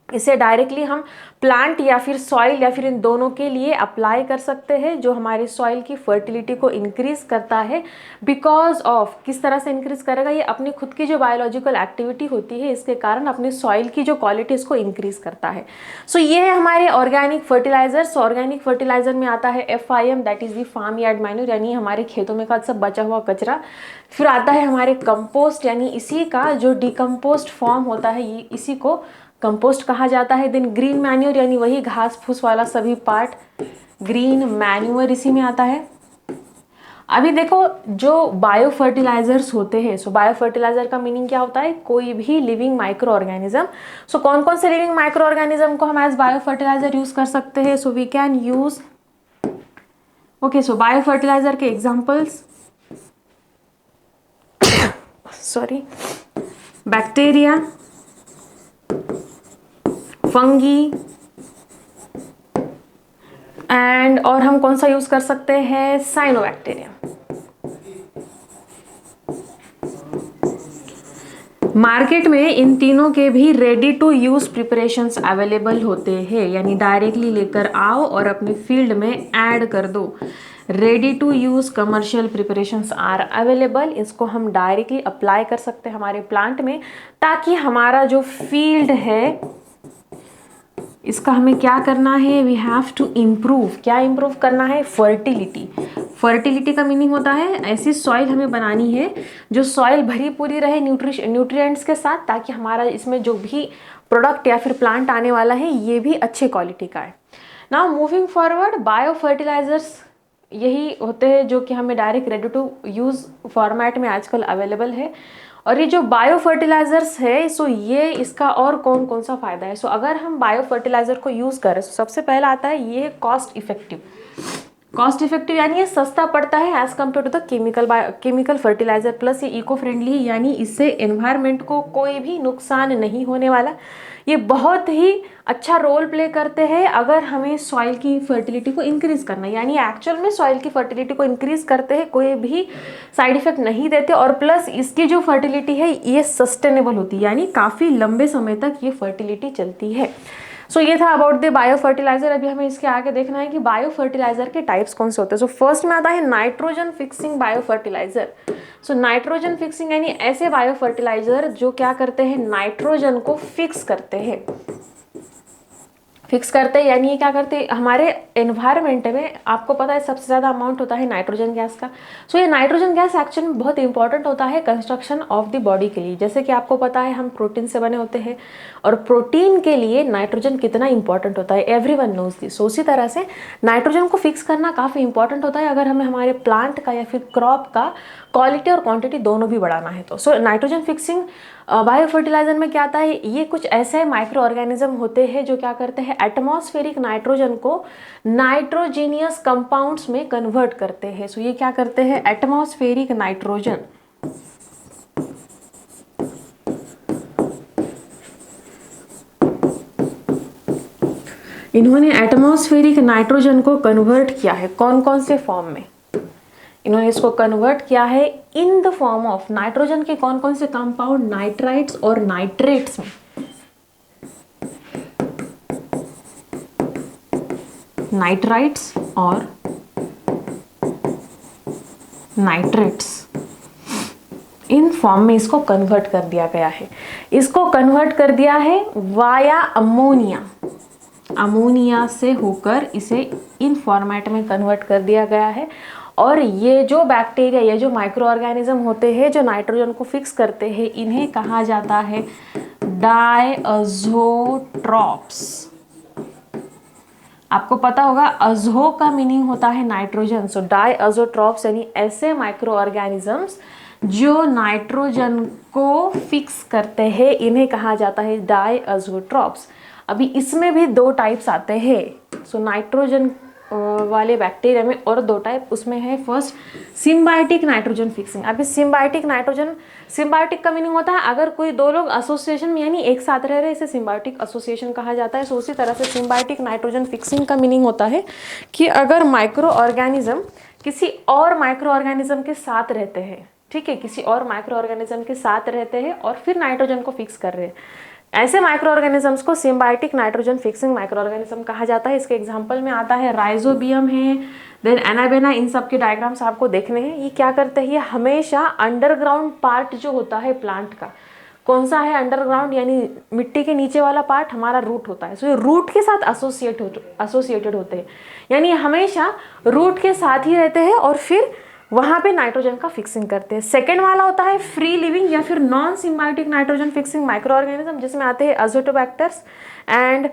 इसे डायरेक्टली हम प्लांट या फिर सॉइल या फिर इन दोनों के लिए अप्लाई कर सकते हैं, जो हमारे सॉइल की फर्टिलिटी को इंक्रीज करता है। बिकॉज ऑफ किस तरह से इंक्रीज करेगा, ये अपनी खुद की जो बायोलॉजिकल एक्टिविटी होती है इसके कारण अपने सॉइल की जो क्वालिटी इसको इंक्रीज करता है। सो ये है हमारे ऑर्गेनिक फर्टिलाइजर्स। ऑर्गेनिक फर्टिलाइजर में आता है FIM, that is the farm yard manure, यानी हमारे खेतों में का सब बचा हुआ कचरा। फिर आता है हमारे कंपोस्ट, यानी इसी का जो डिकम्पोस्ट फॉर्म होता है, ये इसी को कंपोस्ट कहा जाता है। देन ग्रीन मैन्योर, यानी वही घास फूस वाला सभी पार्ट, ग्रीन मैन्योर इसी में आता है। अभी देखो जो बायो फर्टिलाइजर्स होते हैं, सो बायो फर्टिलाइजर का मीनिंग क्या होता है, कोई भी लिविंग माइक्रो ऑर्गेनिज्म। सो कौन कौन से लिविंग माइक्रो ऑर्गेनिज्म को हम एज बायो फर्टिलाइजर यूज कर सकते हैं? So we can use, okay, so bio fertilizer के examples, sorry, bacteria, fungi and और हम कौन सा यूज कर सकते हैं, साइनोबैक्टीरिया। मार्केट में इन तीनों के भी ready to use preparations available होते हैं, यानी डायरेक्टली लेकर आओ और अपने फील्ड में ऐड कर दो। Ready to use commercial preparations are available. इसको हम डायरेक्टली अप्लाई कर सकते हैं हमारे प्लांट में, ताकि हमारा जो फील्ड है इसका हमें क्या करना है, वी हैव टू इम्प्रूव। क्या इम्प्रूव करना है, फर्टिलिटी। फर्टिलिटी का मीनिंग होता है ऐसी सॉइल हमें बनानी है जो सॉइल भरी पूरी रहे न्यूट्रिएंट्स के साथ, ताकि हमारा इसमें जो भी प्रोडक्ट या फिर प्लांट आने वाला है ये भी अच्छे क्वालिटी का है। Now moving forward, bio fertilisers यही होते हैं जो कि हमें direct ready to use format में आजकल अवेलेबल है। और ये जो बायो फर्टिलाइजर्स है, सो ये इसका और कौन कौन सा फ़ायदा है। सो अगर हम बायो फर्टिलाइज़र को यूज़ करें, तो सबसे पहला आता है ये कॉस्ट इफेक्टिव। कॉस्ट इफेक्टिव यानी ये सस्ता पड़ता है as compare to the chemical fertiliser, plus ये इको फ्रेंडली, यानी इससे एनवायरनमेंट को कोई भी नुकसान नहीं होने वाला। ये बहुत ही अच्छा रोल प्ले करते हैं अगर हमें सॉइल की फर्टिलिटी को इंक्रीज करना है, यानी एक्चुअल में सॉइल की फर्टिलिटी को इंक्रीज करते हैं, कोई भी साइड इफेक्ट नहीं देते। और प्लस इसकी जो फर्टिलिटी है ये सस्टेनेबल होती है, यानी काफ़ी लंबे समय तक ये फर्टिलिटी चलती है। सो ये था अबाउट द बायो फर्टिलाइजर। अभी हमें इसके आगे देखना है कि बायो फर्टिलाइजर के टाइप्स कौन से होते हैं। सो फर्स्ट में आता है nitrogen fixing bio fertiliser. So nitrogen fixing यानी ऐसे बायो फर्टिलाइजर जो क्या करते हैं, नाइट्रोजन को फिक्स करते हैं। फिक्स करते हैं यानी ये क्या करते हैं, हमारे एनवायरनमेंट में आपको पता है सबसे ज़्यादा अमाउंट होता है नाइट्रोजन गैस का। सो ये नाइट्रोजन गैस एक्चुअल में बहुत इंपॉर्टेंट होता है कंस्ट्रक्शन ऑफ द बॉडी के लिए। जैसे कि आपको पता है हम प्रोटीन से बने होते हैं, और प्रोटीन के लिए नाइट्रोजन कितना इंपॉर्टेंट होता है, एवरीवन नोज दिस। सो उसी तरह से नाइट्रोजन को फिक्स करना काफ़ी इंपॉर्टेंट होता है अगर हमें हमारे प्लांट का या फिर क्रॉप का क्वालिटी और क्वांटिटी दोनों भी बढ़ाना है तो। So nitrogen fixing bio fertiliser में क्या आता है, ये कुछ ऐसे माइक्रो ऑर्गेनिज्म होते हैं जो क्या करते हैं, एटमॉस्फेरिक नाइट्रोजन को नाइट्रोजीनियस कंपाउंड्स में कन्वर्ट करते हैं। सो ये क्या करते हैं, एटमॉस्फेरिक नाइट्रोजन इन्होंने एटमॉस्फेरिक नाइट्रोजन को कन्वर्ट किया है कौन कौन से फॉर्म में, इन्होंने इसको कन्वर्ट किया है in the form of nitrogen के कौन कौन से कंपाउंड, नाइट्राइट्स और नाइट्रेट्स में। नाइट्राइट्स और नाइट्रेट्स इन फॉर्म में इसको कन्वर्ट कर दिया गया है। इसको कन्वर्ट कर दिया है वाया अमोनिया, अमोनिया से होकर इसे इन फॉर्मेट में कन्वर्ट कर दिया गया है। और ये जो बैक्टीरिया, ये जो माइक्रो ऑर्गेनिज्म होते हैं जो नाइट्रोजन को फिक्स करते हैं, इन्हें कहा जाता है डायअज़ोट्रॉप्स। आपको पता होगा अज़ो का मीनिंग होता है नाइट्रोजन। सो डायअज़ोट्रॉप्स यानी ऐसे माइक्रो ऑर्गेनिजम्स जो नाइट्रोजन को फिक्स करते हैं, इन्हें कहा जाता है डायअज़ोट्रॉप्स। अभी इसमें भी दो टाइप्स आते हैं। सो नाइट्रोजन वाले बैक्टीरिया में और दो टाइप उसमें है। First symbiotic nitrogen fixing. अभी सिम्बायोटिक नाइट्रोजन, सिम्बायोटिक का मीनिंग होता है अगर कोई दो लोग एसोसिएशन में यानी एक साथ रह रहे, इसे सिम्बायोटिक एसोसिएशन कहा जाता है। सो उसी तरह से सिम्बायोटिक नाइट्रोजन फिक्सिंग का मीनिंग होता है कि अगर माइक्रो ऑर्गेनिज्म किसी और माइक्रो ऑर्गेनिज्म के साथ रहते हैं, ठीक है, किसी और माइक्रो ऑर्गेनिज्म के साथ रहते हैं और फिर नाइट्रोजन को फिक्स कर रहे हैं, ऐसे माइक्रो ऑर्गेनिजम्स को symbiotic nitrogen fixing micro organism कहा जाता है। इसके एग्जांपल में आता है राइजोबियम है, देन एनाबेना, इन सब के डायग्राम्स आपको देखने हैं। ये क्या करते हैं, ये हमेशा अंडरग्राउंड पार्ट जो होता है प्लांट का, कौन सा है अंडरग्राउंड, यानी मिट्टी के नीचे वाला पार्ट हमारा रूट होता है। सो ये रूट के साथ एसोसिएटेड होते हैं, यानी हमेशा रूट के साथ ही रहते हैं और फिर वहाँ पे नाइट्रोजन का फिक्सिंग करते हैं। सेकेंड वाला होता है फ्री लिविंग या फिर non symbiotic nitrogen fixing micro organism, जिसमें आते हैं अजोटोबैक्टर्स एंड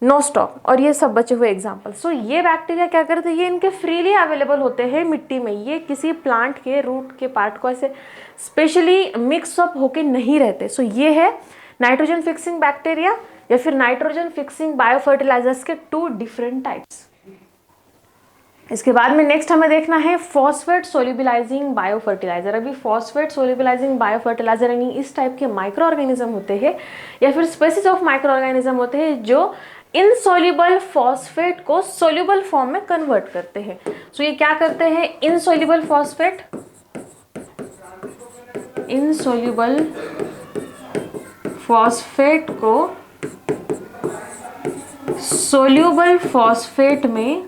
नोस्टॉक और ये सब बचे हुए एग्जाम्पल। सो ये बैक्टीरिया क्या करते हैं, ये इनके फ्रीली अवेलेबल होते हैं मिट्टी में, ये किसी प्लांट के रूट के पार्ट को ऐसे स्पेशली मिक्सअप होके नहीं रहते। सो ये है नाइट्रोजन फिक्सिंग बैक्टीरिया या फिर नाइट्रोजन फिक्सिंग बायो फर्टिलाइजर्स के टू डिफरेंट टाइप्स। इसके बाद में नेक्स्ट हमें देखना है फॉस्फेट सोल्यूबिलाइजिंग बायो फर्टिलाइजर। अभी फॉस्फेट सोल्यूबिलाइजिंग बायो फर्टिलाइजर यानी इस टाइप के माइक्रो ऑर्गेनिज्म होते हैं या फिर स्पेसीज ऑफ माइक्रो ऑर्गेनिज्म होते हैं जो इनसोल्यूबल फॉस्फेट को सोल्यूबल फॉर्म में कन्वर्ट करते हैं। सो ये क्या करते हैं, इनसोल्यूबल फॉस्फेट को सोल्यूबल फॉस्फेट में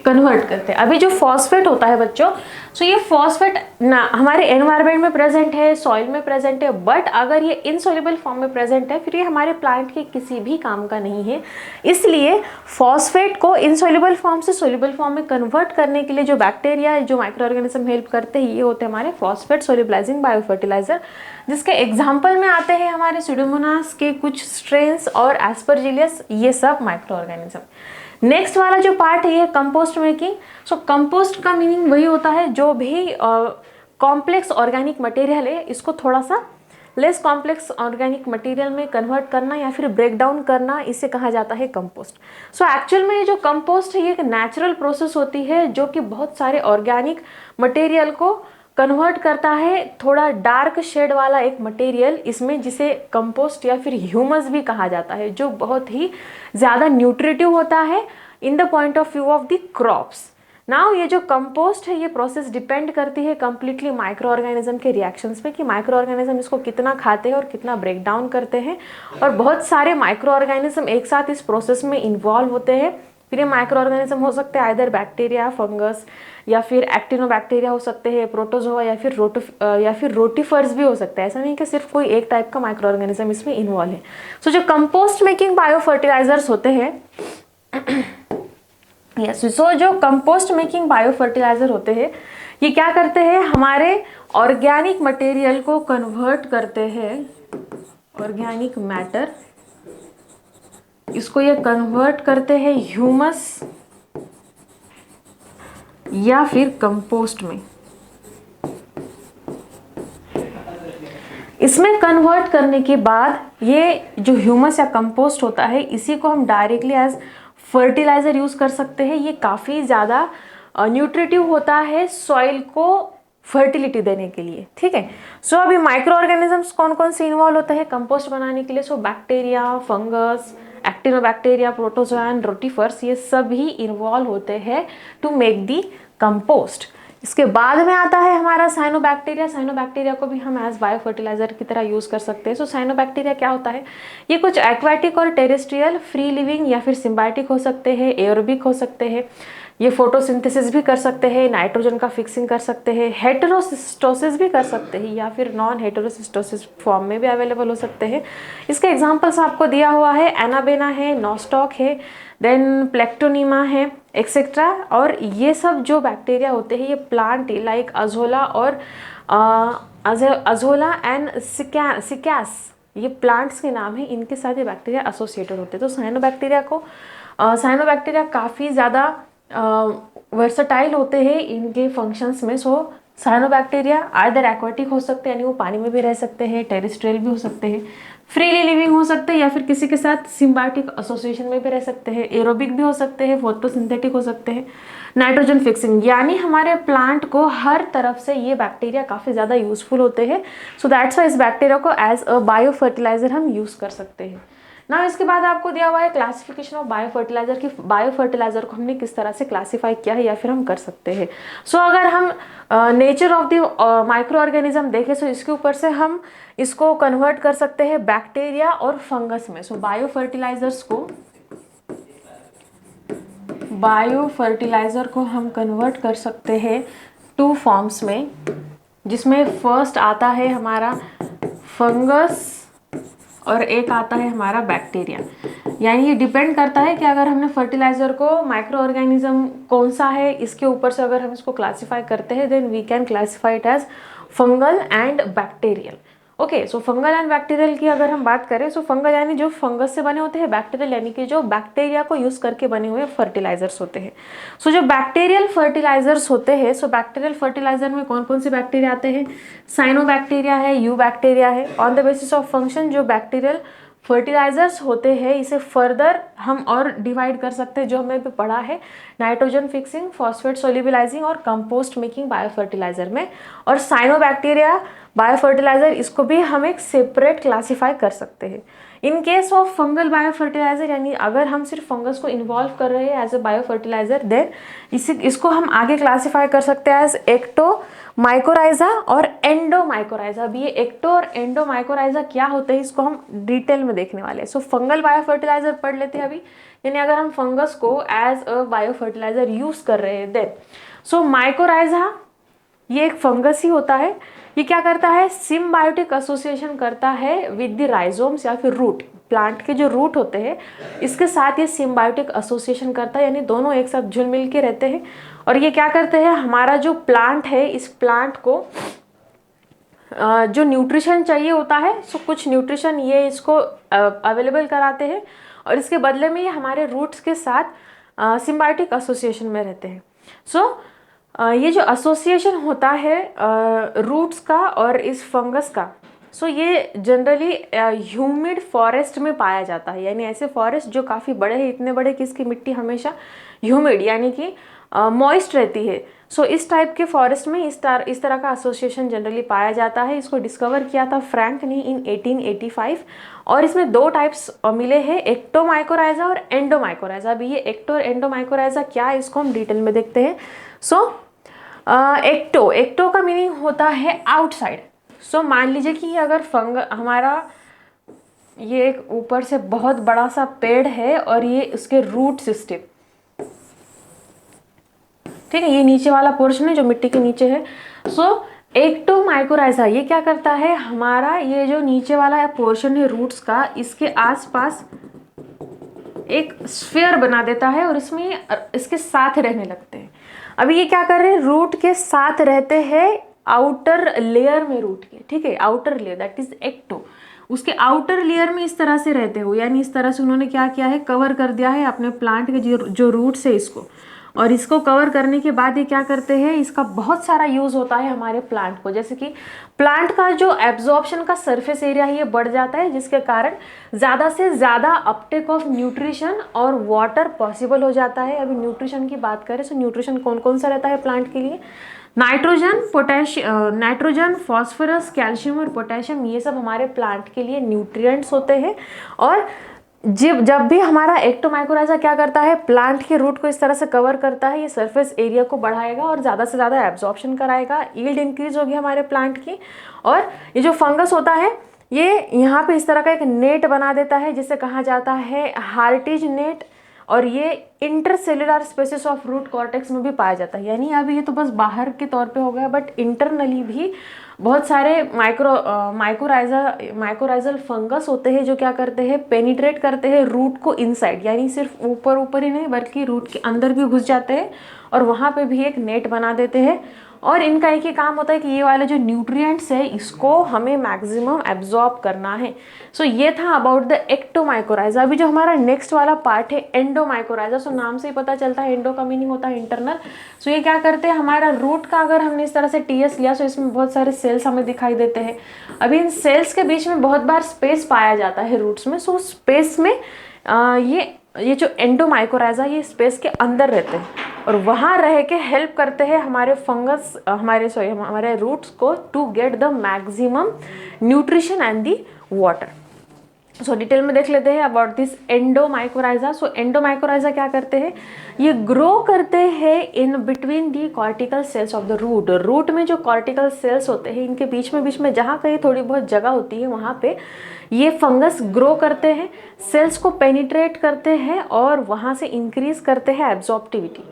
कन्वर्ट करते हैं। अभी जो फॉस्फेट होता है बच्चों, सो ये फॉस्फेट ना हमारे एनवायरनमेंट में प्रेजेंट है, सॉइल में प्रेजेंट है, बट अगर ये इनसॉल्युबल फॉर्म में प्रेजेंट है फिर ये हमारे प्लांट के किसी भी काम का नहीं है। इसलिए फॉस्फेट को इनसॉल्युबल फॉर्म से सोल्युबल फॉर्म में कन्वर्ट करने के लिए जो बैक्टीरिया, जो माइक्रो ऑर्गेनिज्म हेल्प करते हैं, ये होते हैं हमारे फॉस्फेट सोल्युबलाइजिंग बायोफर्टिलाइजर, जिसके एग्जाम्पल में आते हैं हमारे सुडोमोनास के कुछ स्ट्रेन्स और एस्परजिलियस, ये सब माइक्रो ऑर्गेनिज्म। नेक्स्ट वाला जो पार्ट है ये कंपोस्ट मेकिंग। सो कंपोस्ट का मीनिंग वही होता है जो भी कॉम्प्लेक्स ऑर्गेनिक मटेरियल है इसको थोड़ा सा लेस कॉम्प्लेक्स ऑर्गेनिक मटेरियल में कन्वर्ट करना या फिर ब्रेक डाउन करना, इसे कहा जाता है कंपोस्ट। सो एक्चुअल में ये जो कंपोस्ट है ये एक नेचुरल प्रोसेस होती है जो कि बहुत सारे ऑर्गेनिक मटेरियल को कन्वर्ट करता है, थोड़ा डार्क शेड वाला एक मटेरियल इसमें, जिसे कंपोस्ट या फिर ह्यूमस भी कहा जाता है, जो बहुत ही ज़्यादा न्यूट्रिटिव होता है in the point of view of the crops. Now ये जो कंपोस्ट है ये प्रोसेस डिपेंड करती है कंप्लीटली माइक्रो ऑर्गेनिज्म के रिएक्शंस पे कि माइक्रो ऑर्गेनिज्म इसको कितना खाते हैं और कितना ब्रेक डाउन करते हैं, और बहुत सारे माइक्रो ऑर्गेनिज्म एक साथ इस प्रोसेस में इन्वॉल्व होते हैं। फिर ये माइक्रो ऑर्गेनिज्म हो सकते हैं आइदर बैक्टीरिया, फंगस या फिर एक्टिनोबैक्टीरिया हो सकते हैं, प्रोटोजोआ या फिर रोटिफर्स भी हो सकते हैं। ऐसा नहीं कि सिर्फ कोई एक टाइप का माइक्रो ऑर्गेनिज्म इसमें इन्वॉल्व है। सो जो कंपोस्ट मेकिंग बायोफर्टिलाइजर्स होते हैं जो कंपोस्ट मेकिंग बायोफर्टिलाइजर होते हैं ये क्या करते हैं, हमारे ऑर्गेनिक मटेरियल को कन्वर्ट करते हैं, ऑर्गेनिक मैटर, इसको ये कन्वर्ट करते हैं ह्यूमस या फिर कंपोस्ट में। इसमें कन्वर्ट करने के बाद ये जो ह्यूमस या कंपोस्ट होता है इसी को हम डायरेक्टली एज फर्टिलाइजर यूज कर सकते हैं। ये काफ़ी ज़्यादा न्यूट्रिटिव होता है सॉइल को फर्टिलिटी देने के लिए, ठीक है। सो अभी माइक्रो ऑर्गेनिजम्स कौन कौन से इन्वॉल्व होते हैं कंपोस्ट बनाने के लिए? So bacteria, fungus, actinobacteria, protozoa and rotifers, ये सभी इन्वॉल्व होते हैं टू मेक दी कंपोस्ट। इसके बाद में आता है हमारा साइनोबैक्टीरिया। साइनोबैक्टीरिया को भी हम एज बायोफर्टिलाइजर की तरह यूज कर सकते हैं। सो साइनोबैक्टीरिया क्या होता है? ये कुछ एक्वाटिक और टेरेस्ट्रियल, फ्री लिविंग या फिर सिम्बायोटिक हो सकते हैं, एरोबिक हो सकते हैं, ये फोटोसिंथेसिस भी कर सकते हैं, नाइट्रोजन का फिक्सिंग कर सकते हैं, हेटेरोसिस्टोसिस भी कर सकते हैं या फिर नॉन हेटेरोसिस्टोसिस फॉर्म में भी अवेलेबल हो सकते हैं। इसके एग्जांपल्स आपको दिया हुआ है, एनाबेना है, नॉस्टॉक है, देन प्लेक्टोनीमा है, एक्सेट्रा। और ये सब जो बैक्टीरिया होते हैं ये प्लांट लाइक अजोला और अजोला एंड सिकैस, ये प्लांट्स के नाम है, इनके साथ ये बैक्टीरिया एसोसिएटेड होते हैं। तो साइनोबैक्टीरिया काफ़ी ज़्यादा वर्सटाइल होते हैं इनके फंक्शंस में। सो साइनोबैक्टीरिया आइदर एक्वाटिक हो सकते हैं यानी वो पानी में भी रह सकते हैं, टेरेस्ट्रियल भी हो सकते हैं, फ्रीली लिविंग हो सकते हैं या फिर किसी के साथ सिम्बायोटिक एसोसिएशन में भी रह सकते हैं, एरोबिक भी हो सकते हैं, फोटोसिंथेटिक हो सकते हैं, नाइट्रोजन फिक्सिंग, यानी हमारे प्लांट को हर तरफ से ये बैक्टीरिया काफ़ी ज़्यादा यूजफुल होते हैं। सो दैट्स वाई इस बैक्टीरिया को एज अ बायोफर्टिलाइजर हम यूज़ कर सकते हैं ना। इसके बाद आपको दिया हुआ है क्लासिफिकेशन ऑफ बायोफर्टिलाइजर की बायोफर्टिलाइजर को हमने किस तरह से क्लासीफाई किया है या फिर हम कर सकते हैं। सो अगर हम nature of the micro organism देखें तो इसके ऊपर से हम इसको कन्वर्ट कर सकते हैं बैक्टीरिया और फंगस में। सो बायोफर्टिलाइजर को हम कन्वर्ट कर सकते हैं टू फॉर्म्स में, जिसमें फर्स्ट आता है हमारा फंगस और एक आता है हमारा बैक्टीरिया। यानी ये डिपेंड करता है कि अगर हमने फर्टिलाइजर को माइक्रो ऑर्गेनिज्म कौन सा है इसके ऊपर से अगर हम इसको क्लासीफाई करते हैं then we can classify it as fungal and bacterial. Okay, so fungal and bacterial की अगर हम बात करें, सो फंगल यानी जो फंगस से बने होते हैं, बैक्टीरियल यानी कि जो बैक्टीरिया को यूज करके बने हुए फर्टिलाइजर्स होते हैं। सो जो बैक्टीरियल फर्टिलाइजर्स होते हैं, सो बैक्टीरियल फर्टिलाइजर में कौन कौन से बैक्टीरिया आते हैं? साइनोबैक्टीरिया है, यू बैक्टीरिया है। On the basis of function जो बैक्टीरियल फर्टिलाइजर्स होते हैं इसे फर्दर हम और डिवाइड कर सकते हैं, जो हमें भी पढ़ा है नाइट्रोजन फिक्सिंग, फॉस्फेट सोल्युबलाइजिंग और कंपोस्ट मेकिंग बायोफर्टिलाइजर में। और साइनोबैक्टीरिया बायोफर्टिलाइजर, इसको भी हम एक सेपरेट क्लासीफाई कर सकते हैं। In case of fungal bio fertiliser, यानी अगर हम सिर्फ फंगस को इन्वॉल्व कर रहे हैं as a bio fertiliser, then इसको हम आगे क्लासीफाई कर सकते हैं एज एक्टो माइकोराइजा और एंडो माइकोराइजा। अभी ये एक्टो और एंडो माइकोराइजा क्या होते हैं इसको हम डिटेल में देखने वाले हैं। सो फंगल बायो फर्टिलाइजर पढ़ लेते हैं अभी, यानी अगर हम फंगस को as a bio fertiliser use कर रहे हैं देन। सो माइकोराइजा ये एक फंगस ही होता है। ये क्या करता है, सिम्बायोटिक एसोसिएशन करता है विद द राइजोम्स या फिर रूट, प्लांट के जो रूट होते हैं इसके साथ ये सिम्बायोटिक एसोसिएशन करता है, यानी दोनों एक साथ जुल मिल के रहते हैं। और ये क्या करते हैं, हमारा जो प्लांट है इस प्लांट को जो न्यूट्रिशन चाहिए होता है, सो कुछ न्यूट्रिशन ये इसको अवेलेबल कराते हैं और इसके बदले में ये हमारे रूट्स के साथ सिम्बायोटिक एसोसिएशन में रहते हैं। सो ये जो एसोसिएशन होता है रूट्स का और इस फंगस का, सो ये जनरली ह्यूमिड फॉरेस्ट में पाया जाता है, यानी ऐसे फॉरेस्ट जो काफ़ी बड़े हैं, इतने बड़े कि इसकी मिट्टी हमेशा ह्यूमिड यानी कि मॉइस्ट रहती है। सो इस टाइप के फॉरेस्ट में इस तरह का एसोसिएशन जनरली पाया जाता है। इसको डिस्कवर किया था फ्रैंक ने इन 1885 और इसमें दो टाइप्स मिले हैं, एक्टोमाइकोराइजा और एंडोमाइकोराइजा। अभी ये एक्टो और एंडोमाइकोराइजा क्या है इसको हम डिटेल में देखते हैं। सो एक्टो का मीनिंग होता है आउटसाइड। सो मान लीजिए कि अगर हमारा ये एक ऊपर से बहुत बड़ा सा पेड़ है और ये उसके रूट सिस्टम, ठीक है, ये नीचे वाला पोर्शन है जो मिट्टी के नीचे है। सो एक्टोमाइकोराइजा ये क्या करता है, हमारा ये जो नीचे वाला पोर्शन है रूट्स का, इसके आसपास एक स्फीयर बना देता है और इसमें इसके साथ रहने लगते हैं। अभी ये क्या कर रहे हैं, रूट के साथ रहते हैं आउटर लेयर में रूट के, ठीक है, outer layer that is ecto, उसके आउटर लेयर में इस तरह से रहते हो, यानी इस तरह से उन्होंने क्या किया है, कवर कर दिया है अपने प्लांट के जो रूट्स है इसको। और इसको कवर करने के बाद ये क्या करते हैं, इसका बहुत सारा यूज होता है हमारे प्लांट को, जैसे कि प्लांट का जो एब्जॉर्प्शन का सरफेस एरिया है ये बढ़ जाता है, जिसके कारण ज़्यादा से ज़्यादा अपटेक ऑफ न्यूट्रिशन और वाटर पॉसिबल हो जाता है। अभी न्यूट्रिशन की बात करें तो न्यूट्रिशन कौन कौन सा रहता है प्लांट के लिए, नाइट्रोजन, फॉस्फोरस, कैल्शियम और पोटेशियम, ये सब हमारे प्लांट के लिए न्यूट्रिएंट्स होते हैं। और जब भी हमारा एक्टोमाइकोराइजा क्या करता है, प्लांट के रूट को इस तरह से कवर करता है, ये सरफेस एरिया को बढ़ाएगा और ज़्यादा से ज़्यादा एब्जॉर्प्शन कराएगा, यील्ड इंक्रीज होगी हमारे प्लांट की। और ये जो फंगस होता है ये यहाँ पे इस तरह का एक नेट बना देता है जिसे कहा जाता है हार्टिज नेट, और ये intercellular spaces of root cortex में भी पाया जाता है। यानी अभी ये तो बस बाहर के तौर पे हो गया, बट इंटरनली भी बहुत सारे माइकोराइजल फंगस होते हैं जो क्या करते हैं, पेनिट्रेट करते हैं रूट को इनसाइड, यानी सिर्फ ऊपर ऊपर ही नहीं बल्कि रूट के अंदर भी घुस जाते हैं और वहाँ पे भी एक नेट बना देते हैं। और इनका एक ही काम होता है कि ये वाले जो न्यूट्रिएंट्स है इसको हमें मैक्सिमम एब्जॉर्ब करना है। सो ये था अबाउट द एक्टोमाइकोराइजा। अभी जो हमारा नेक्स्ट वाला पार्ट है एंडोमाइकोराइजा, सो नाम से ही पता चलता है एंडो का मीनिंग होता है इंटरनल। सो ये क्या करते हैं, हमारा रूट का अगर हमने इस तरह से टीएस लिया तो इसमें बहुत सारे सेल्स हमें दिखाई देते हैं। अभी इन सेल्स के बीच में बहुत बार स्पेस पाया जाता है रूट्स में। सो स्पेस में ये जो एंडोमाइकोराइजा ये स्पेस के अंदर रहते हैं और वहाँ रह के हेल्प करते हैं हमारे रूट्स को to get the maximum nutrition and the water. So detail में देख लेते हैं अबाउट दिस एंडोमाइकोराइजा। सो एंडोमाइकोराइजा क्या करते हैं, ये ग्रो करते हैं in between the cortical cells of the root. Root में जो कॉर्टिकल सेल्स होते हैं इनके बीच में जहाँ कहीं थोड़ी बहुत जगह होती है वहाँ पे ये फंगस ग्रो करते हैं, सेल्स को पेनिट्रेट करते हैं और वहाँ से इंक्रीज करते हैं एब्जॉर्प्टिविटी।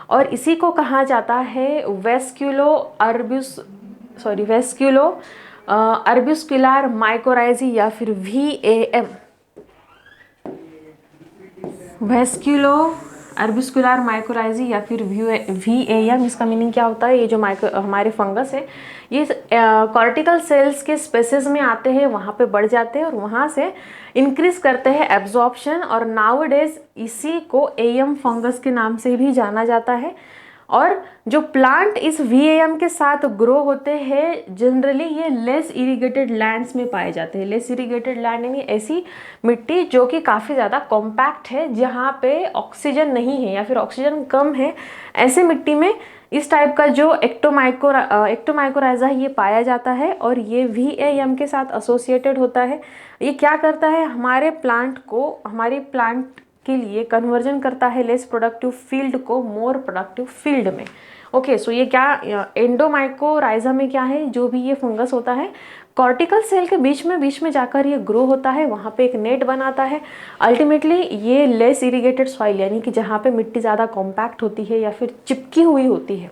और इसी को कहा जाता है वेस्क्यूलो अर्बिस्कुलर माइकोराइजी या फिर VAM, वेस्क्यूलो अर्बिस्कुलर माइकोराइजी या फिर VAM। इसका मीनिंग क्या होता है, ये जो हमारे फंगस है ये कॉर्टिकल सेल्स के स्पेसेस में आते हैं, वहाँ पे बढ़ जाते हैं और वहाँ से इंक्रीज करते हैं एब्जॉर्प्शन। और नाउअडेज इसी को AM फंगस के नाम से भी जाना जाता है। और जो प्लांट इस VAM के साथ ग्रो होते हैं जनरली ये लेस इरिगेटेड लैंड्स में पाए जाते हैं। लेस इरिगेटेड लैंड यानी ऐसी मिट्टी जो कि काफ़ी ज़्यादा कॉम्पैक्ट है, जहाँ पे ऑक्सीजन नहीं है या फिर ऑक्सीजन कम है, ऐसे मिट्टी में इस टाइप का जो एक्टोमाइकोराइजा है ये पाया जाता है और ये VAM के साथ एसोसिएटेड होता है। ये क्या करता है, हमारे प्लांट के लिए कन्वर्जन करता है लेस प्रोडक्टिव फील्ड को मोर प्रोडक्टिव फील्ड में। ओके, सो ये क्या एंडोमाइकोराइजा में क्या है, जो भी ये फंगस होता है कॉर्टिकल सेल के बीच में जाकर ये ग्रो होता है, वहाँ पे एक नेट बनाता है। अल्टीमेटली ये लेस इरिगेटेड सॉइल यानी कि जहाँ पे मिट्टी ज़्यादा कॉम्पैक्ट होती है या फिर चिपकी हुई होती है,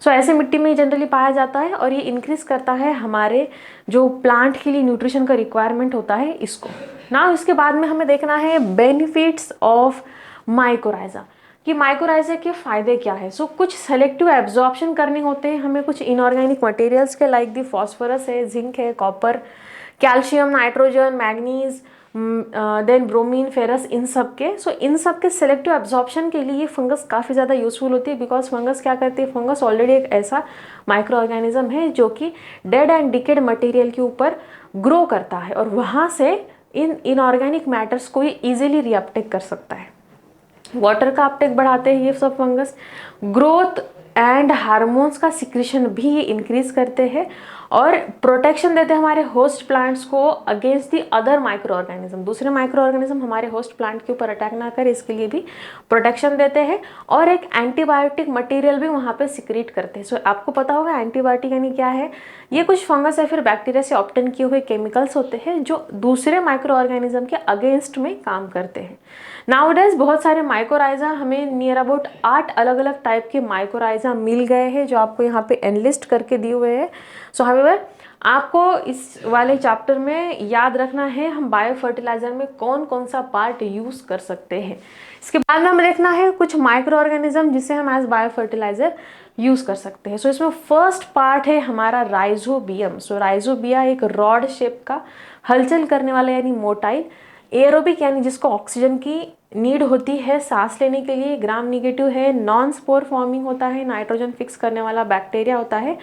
सो ऐसे मिट्टी में जनरली पाया जाता है और ये इंक्रीज करता है हमारे जो प्लांट के लिए न्यूट्रिशन का रिक्वायरमेंट होता है इसको। ना इसके बाद में हमें देखना है बेनिफिट्स ऑफ माइकोराइजा कि माइकोराइजा के फायदे क्या है। सो कुछ सेलेक्टिव एब्जॉर्प्शन करने होते हैं हमें कुछ इनऑर्गेनिक मटेरियल्स के, लाइक दी फॉस्फोरस है, जिंक है, copper, calcium, nitrogen, manganese, then bromine, ferrous, इन सब के। सो इन सब के सेलेक्टिव एब्जॉर्प्शन के लिए ये फंगस काफ़ी ज़्यादा यूजफुल होती है, बिकॉज फंगस क्या करती है, फंगस ऑलरेडी एक ऐसा माइक्रो ऑर्गेनिज्म है जो कि डेड एंड डिकेड मटेरियल के ऊपर ग्रो करता है और वहाँ से इन इनऑर्गेनिक मैटर्स को ये ईजिली रीअपटेक कर सकता है। वाटर का अपटेक बढ़ाते हैं ये सब फंगस, ग्रोथ एंड हार्मोन्स का सिक्रेशन भी ये इंक्रीज करते हैं और प्रोटेक्शन देते हैं हमारे होस्ट प्लांट्स को against the other micro organism. दूसरे माइक्रो ऑर्गेनिज्म हमारे होस्ट प्लांट के ऊपर अटैक ना करे इसके लिए भी प्रोटेक्शन देते हैं और एक एंटीबायोटिक मटेरियल भी वहाँ पे सिक्रीट करते हैं। सो आपको पता होगा एंटीबायोटिक यानी क्या है, ये कुछ फंगस या फिर बैक्टीरिया से ऑब्टेन किए हुए केमिकल्स होते हैं जो दूसरे माइक्रो ऑर्गेनिज्म के अगेंस्ट में काम करते हैं। नाउडेज बहुत सारे माइकोराइजा, हमें नियर अबाउट 8 अलग अलग टाइप के माइकोराइजा मिल गए हैं जो आपको यहाँ पे एनलिस्ट करके दिए हुए हैं। सो हाउएवर आपको इस वाले चैप्टर में याद रखना है हम बायो फर्टिलाइजर में कौन कौन सा पार्ट यूज कर सकते हैं। इसके बाद में हमें देखना है कुछ माइक्रो ऑर्गेनिज्म जिसे हम एज बायो फर्टिलाइजर यूज कर सकते हैं। सो इसमें फर्स्ट पार्ट है हमारा राइजोबियम। सो राइजोबिया एक रॉड शेप का हलचल करने वाला यानी मोटाइल, एरोबिक यानी जिसको ऑक्सीजन की नीड होती है सांस लेने के लिए, ग्राम निगेटिव है, नॉन स्पोर फॉर्मिंग होता है, नाइट्रोजन फिक्स करने वाला बैक्टीरिया होता है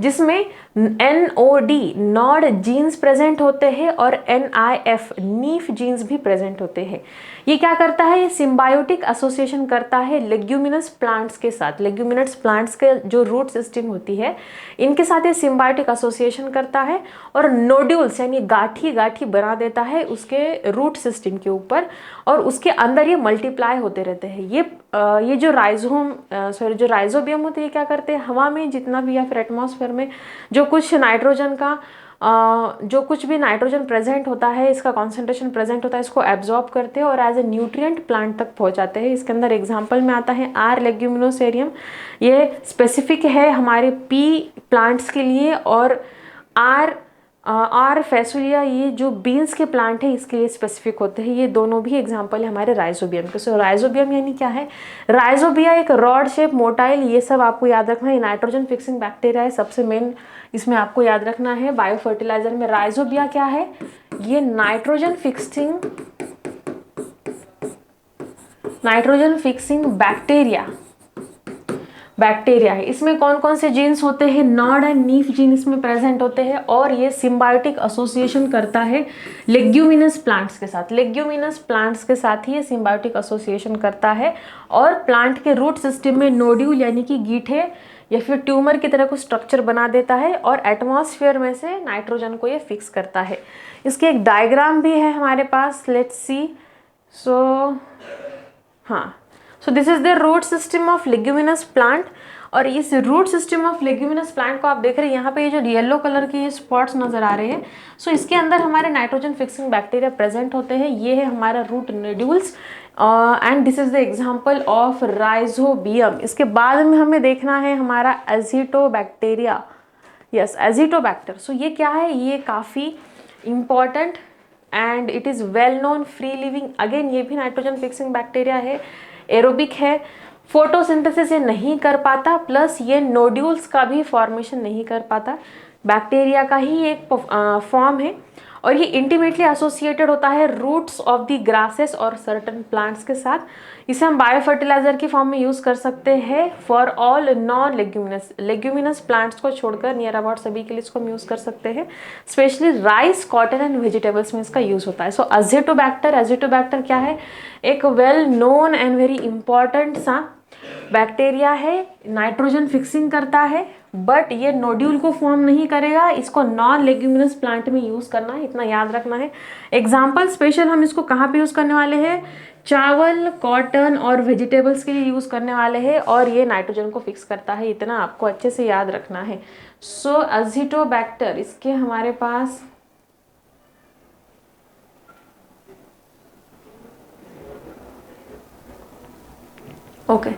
जिसमें NOD नॉड जीन्स प्रेजेंट होते हैं और NIF नीफ जीन्स भी प्रेजेंट होते हैं। ये क्या करता है, ये सिम्बायोटिक एसोसिएशन करता है लेग्यूमिनस प्लांट्स के साथ। लेग्यूमिनस प्लांट्स के जो रूट सिस्टम होती है इनके साथ ये सिम्बायोटिक एसोसिएशन करता है और नोड्यूल्स यानी गाठी गाठी बना देता है उसके रूट सिस्टम के ऊपर और उसके अंदर ये मल्टीप्लाई होते रहते हैं। ये जो राइजोबियम होते हैं क्या करते हैं, हवा में जितना भी या फिर एटमॉस्फेयर में जो कुछ नाइट्रोजन का जो कुछ भी नाइट्रोजन प्रेजेंट होता है, इसका कॉन्सेंट्रेशन प्रेजेंट होता है, इसको एब्जॉर्ब करते हैं और एज ए न्यूट्रिएंट प्लांट तक पहुंचाते हैं। इसके अंदर एग्जांपल में आता है आर लेग्यूमिनोसेरियम, ये स्पेसिफिक है हमारे पी प्लांट्स के लिए, और आर फैसुलिया ये जो बीन्स के प्लांट है इसके लिए स्पेसिफिक होते हैं। ये दोनों भी एग्जांपल है हमारे राइजोबियम के। सो राइजोबियम यानी क्या है, राइजोबिया एक रॉड शेप मोटाइल, ये सब आपको याद रखना है। नाइट्रोजन फिक्सिंग बैक्टीरिया है सबसे मेन, इसमें आपको याद रखना है बायो फर्टिलाइजर में राइजोबिया क्या है, ये नाइट्रोजन फिक्सिंग बैक्टीरिया है। इसमें कौन कौन से जीन्स होते हैं, नॉड एंड नीफ जीन इसमें प्रेजेंट होते हैं और ये सिम्बायोटिक एसोसिएशन करता है लेग्यूमिनस प्लांट्स के साथ। लेग्यूमिनस प्लांट्स के साथ ही ये सिम्बायोटिक एसोसिएशन करता है और प्लांट के रूट सिस्टम में नोड्यूल यानी कि गीठे या फिर ट्यूमर की तरह कुछ स्ट्रक्चर बना देता है और एटमॉस्फेयर में से नाइट्रोजन को ये फिक्स करता है। इसके एक डायग्राम भी है हमारे पास, let's see. So this is the root system of leguminous plant और इस root system of leguminous plant को आप देख रहे हैं यहाँ पे ये जो येलो कलर के ये स्पॉट्स नजर आ रहे हैं। सो इसके अंदर हमारे नाइट्रोजन फिक्सिंग बैक्टीरिया प्रेजेंट होते हैं। ये है हमारा root nodules and this is the example of rhizobium. इसके बाद में हमें देखना है हमारा एजिटोबैक्टीरिया, यस एजिटोबैक्टर। सो ये क्या है, ये काफ़ी important and it is well known free living, again ये भी नाइट्रोजन फिक्सिंग बैक्टीरिया है, एरोबिक है, फोटोसिंथेसिस ये नहीं कर पाता, प्लस ये नोड्यूल्स का भी फॉर्मेशन नहीं कर पाता, बैक्टीरिया का ही एक फॉर्म है और ये इंटीमेटली एसोसिएटेड होता है रूट्स ऑफ द ग्रासेस और सर्टन प्लांट्स के साथ। इसे हम बायो फर्टिलाइजर की फॉर्म में यूज कर सकते हैं for all non leguminous plants को छोड़कर नियर अबाउट सभी के लिए इसको हम यूज कर सकते हैं। Specially rice, cotton and vegetables में इसका यूज होता है। सो एजिटोबैक्टर क्या है, एक well known and very important सा बैक्टीरिया है, नाइट्रोजन फिक्सिंग करता है, बट ये नोड्यूल को फॉर्म नहीं करेगा। इसको नॉन लेग्यूमिनस प्लांट में यूज़ करना है, इतना याद रखना है। एग्जाम्पल स्पेशल हम इसको कहाँ पे यूज़ करने वाले हैं, चावल, कॉटन और वेजिटेबल्स के लिए यूज़ करने वाले हैं, और ये नाइट्रोजन को फिक्स करता है, इतना आपको अच्छे से याद रखना है। सो अजीटोबैक्टर, इसके हमारे पास okay,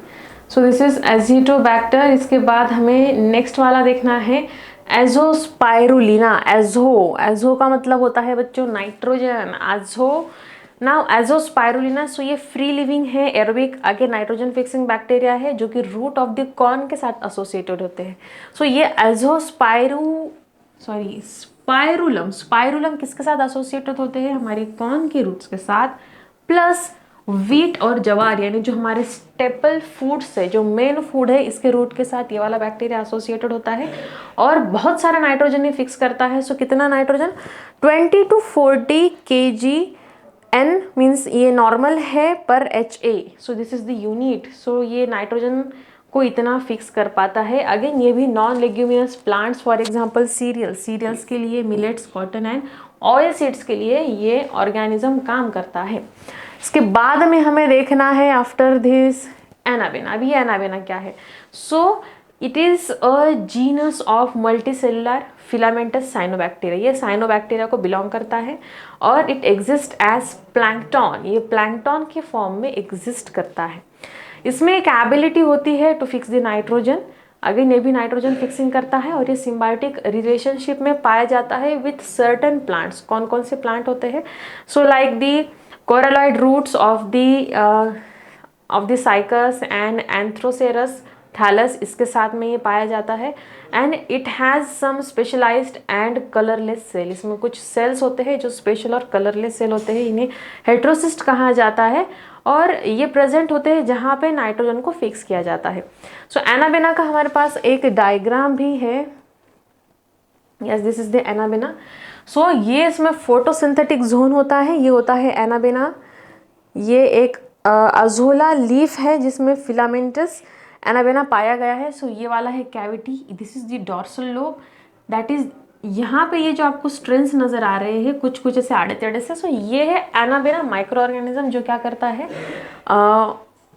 so this is azotobacter. इसके बाद हमें नेक्स्ट वाला देखना है एजोस्पाइरुलिना। एजो का मतलब होता है बच्चों नाइट्रोजन। एजोस्पाइरुलिना, सो ये फ्री लिविंग है, एरोबिक, आगे नाइट्रोजन फिक्सिंग बैक्टीरिया है जो कि रूट ऑफ द कॉर्न के साथ एसोसिएटेड होते हैं। सो ये स्पाइरुलम किसके साथ एसोसिएटेड होते हैं, हमारे कॉर्न के रूट्स के साथ, प्लस व्हीट और जवार यानी जो हमारे स्टेपल फूड्स है, जो मेन फूड है, इसके रूट के साथ ये वाला बैक्टीरिया एसोसिएटेड होता है और बहुत सारा नाइट्रोजन ये फिक्स करता है। सो कितना नाइट्रोजन, 20 to 40 kgN मीन्स ये नॉर्मल है पर HA। So this is the unit. So ये नाइट्रोजन को इतना फिक्स कर पाता है। अगेन ये भी non leguminous plants, for example cereals के लिए millets, cotton and oil seeds के लिए ये ऑर्गेनिज्म काम करता है। इसके बाद में हमें देखना है आफ्टर दिस एनाबेना। अभी एनाबेना क्या है, so it is a genus of multicellular filamentous cyanobacteria. ये साइनोबैक्टीरिया को बिलोंग करता है और इट एग्जिस्ट एज प्लैंकटन। ये प्लैंकटन के फॉर्म में एग्जिस्ट करता है। इसमें एक एबिलिटी होती है to fix the nitrogen. Again ये भी नाइट्रोजन फिक्सिंग करता है और ये सिम्बायोटिक रिलेशनशिप में पाया जाता है विथ सर्टन प्लांट्स। कौन कौन से प्लांट होते हैं, so like the coralloid roots of the Cycas and Anthoceros thallus, इसके साथ में ये पाया जाता है। And it has some specialised and colourless cell. इसमें कुछ सेल्स होते हैं जो स्पेशल और कलरलेस सेल होते हैं, इन्हें हेट्रोसिस्ट कहा जाता है और ये प्रेजेंट होते हैं जहाँ पे नाइट्रोजन को फिक्स किया जाता है। सो एनाबेना का हमारे पास एक डायग्राम भी है। Yes, this is the Anabaena. So ये इसमें फोटोसिंथेटिक जोन होता है, ये होता है एनाबेना। ये एक अजोला लीफ है जिसमें फिलामेंटस एनाबेना पाया गया है। सो ये वाला है cavity, this is the dorsal lobe, that is यहाँ पे ये जो आपको स्ट्रिंग्स नजर आ रहे हैं कुछ कुछ ऐसे आड़े टेढ़े से, सो ये है एनाबेना माइक्रो ऑर्गेनिज्म जो क्या करता है,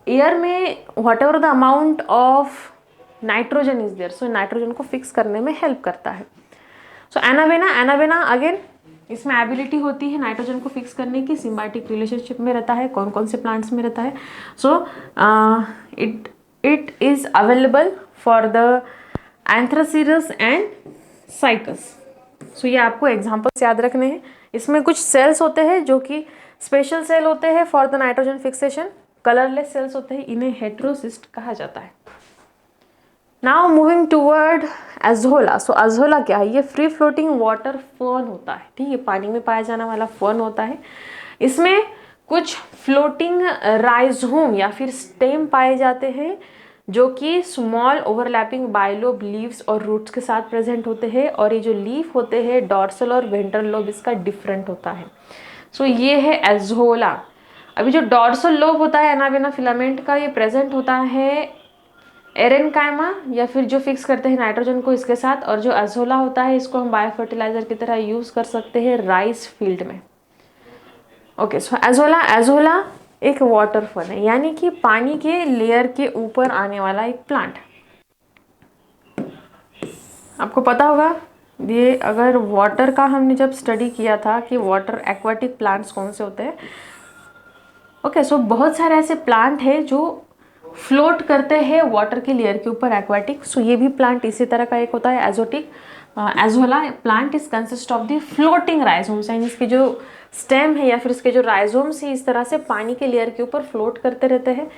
एयर में whatever the amount of nitrogen is there, so nitrogen को फिक्स करने में हेल्प करता है। सो एनाबेना अगेन इसमें एबिलिटी होती है नाइट्रोजन को फिक्स करने की, सिम्बायोटिक रिलेशनशिप में रहता है, कौन कौन से प्लांट्स में रहता है। So it is available for the Anthoceros and Cycas. So ये आपको एग्जाम्पल्स याद रखने हैं। इसमें कुछ सेल्स होते हैं जो कि स्पेशल सेल होते हैं for the nitrogen fixation, colourless cells होते हैं, इन्हें हेट्रोसिस्ट कहा जाता है। Now moving toward Azolla. So Azolla क्या है, ये फ्री फ्लोटिंग वाटर फर्न होता है, ठीक है, पानी में पाया जाने वाला फर्न होता है। इसमें कुछ फ्लोटिंग राइजोम या फिर स्टेम पाए जाते हैं जो कि स्मॉल ओवरलैपिंग बाइलोब लीव्स और रूट्स के साथ प्रेजेंट होते हैं, और ये जो लीफ होते हैं डॉर्सल और वेंट्रल लोब इसका डिफरेंट होता है। सो ये है एजोला। अभी जो डॉर्सल लोब होता है एनाबेना फिलामेंट का, ये प्रेजेंट होता है एरेनकाइमा या फिर जो फिक्स करते हैं नाइट्रोजन को इसके साथ, और जो एजोला होता है इसको हम बायो फर्टिलाइजर की तरह यूज कर सकते हैं राइस फील्ड में। ओके, सो एजोला एक वाटर फर्न है, यानी कि पानी के लेयर के ऊपर आने वाला एक प्लांट। आपको पता होगा ये, अगर वाटर का हमने जब स्टडी किया था कि वाटर एक्वाटिक प्लांट्स कौन से होते हैं। ओके, सो बहुत सारे ऐसे प्लांट हैं जो फ्लोट करते हैं वाटर के लेयर के ऊपर, एक्वाटिक। सो ये भी प्लांट इसी तरह का एक होता है एजोटिक। Azolla plant is consist of the floating rhizomes, यानी इसके जो स्टेम है या फिर इसके जो राइजोम्स है इस तरह से पानी के लेयर के ऊपर फ्लोट करते रहते हैं।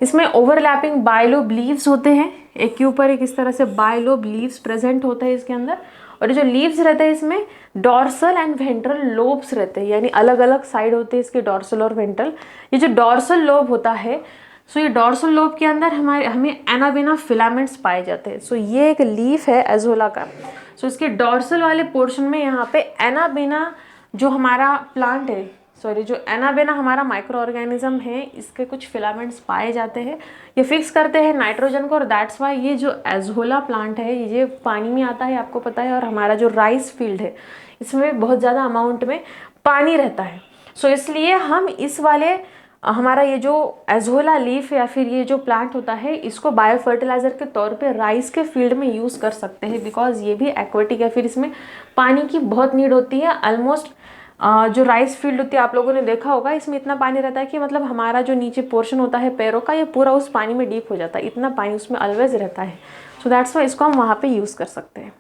इसमें ओवरलैपिंग बाइलोब लीव्स होते हैं, एक के ऊपर एक इस तरह से बाइलोब लीव्स प्रेजेंट होते हैं इसके अंदर, और ये जो लीव्स रहते हैं इसमें डॉर्सल एंड वेंट्रल लोब्स रहते हैं, यानी अलग अलग साइड होते हैं इसके डॉर्सल और वेंट्रल। ये जो डॉर्सल लोब होता है, सो ये डॉर्सल लोब के अंदर हमें एनाबेना फिलामेंट्स पाए जाते हैं। सो ये एक लीफ है एजोला का। सो इसके डॉर्सल वाले पोर्शन में यहाँ पे एनाबेना जो हमारा प्लांट है सॉरी, जो एनाबेना हमारा माइक्रो ऑर्गेनिज्म है, इसके कुछ फिलामेंट्स पाए जाते हैं, ये फिक्स करते हैं नाइट्रोजन को, और दैट्स वाई ये जो एजोला प्लांट है ये पानी में आता है, आपको पता है। और हमारा जो राइस फील्ड है इसमें बहुत ज़्यादा अमाउंट में पानी रहता है। सो इसलिए हम इस वाले हमारा ये जो एजोला लीफ या फिर ये जो प्लांट होता है इसको बायो फर्टिलाइजर के तौर पे राइस के फील्ड में यूज़ कर सकते हैं, बिकॉज ये भी एक्वेटिक है, फिर इसमें पानी की बहुत नीड होती है। ऑलमोस्ट जो राइस फील्ड होती है आप लोगों ने देखा होगा, इसमें इतना पानी रहता है कि मतलब हमारा जो नीचे पोर्शन होता है पैरों का, ये पूरा उस पानी में डीप हो जाता है, इतना पानी उसमें ऑलवेज रहता है। सो दैट्स वाई इसको हम वहाँ पे यूज़ कर सकते हैं।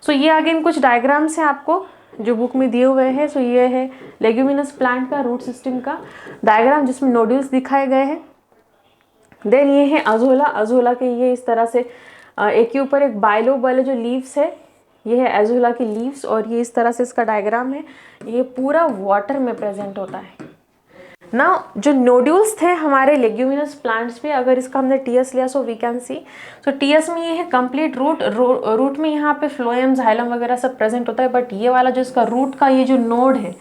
सो ये अगेन कुछ डायग्राम्स हैं आपको जो बुक में दिए हुए हैं। सो ये है लेग्यूमिनस प्लांट का रूट सिस्टम का डायग्राम जिसमें नोड्यूल्स दिखाए गए हैं। देन ये है अजोला, अजोला के ये इस तरह से एक के ऊपर एक बायलोब वाले जो लीव्स है, ये है एजोला की लीव्स, और ये इस तरह से इसका डायग्राम है। ये पूरा वाटर में प्रेजेंट होता है ना। जो नोड्यूल्स थे हमारे लेग्यूमिनस प्लांट्स पे, अगर इसका हमने टीएस लिया so we can see, so TS में ये है कंप्लीट रूट, रूट में यहाँ पे फ्लोएम जाइलम वगैरह सब प्रेजेंट होता है। बट ये वाला जो इसका रूट का ये जो नोड है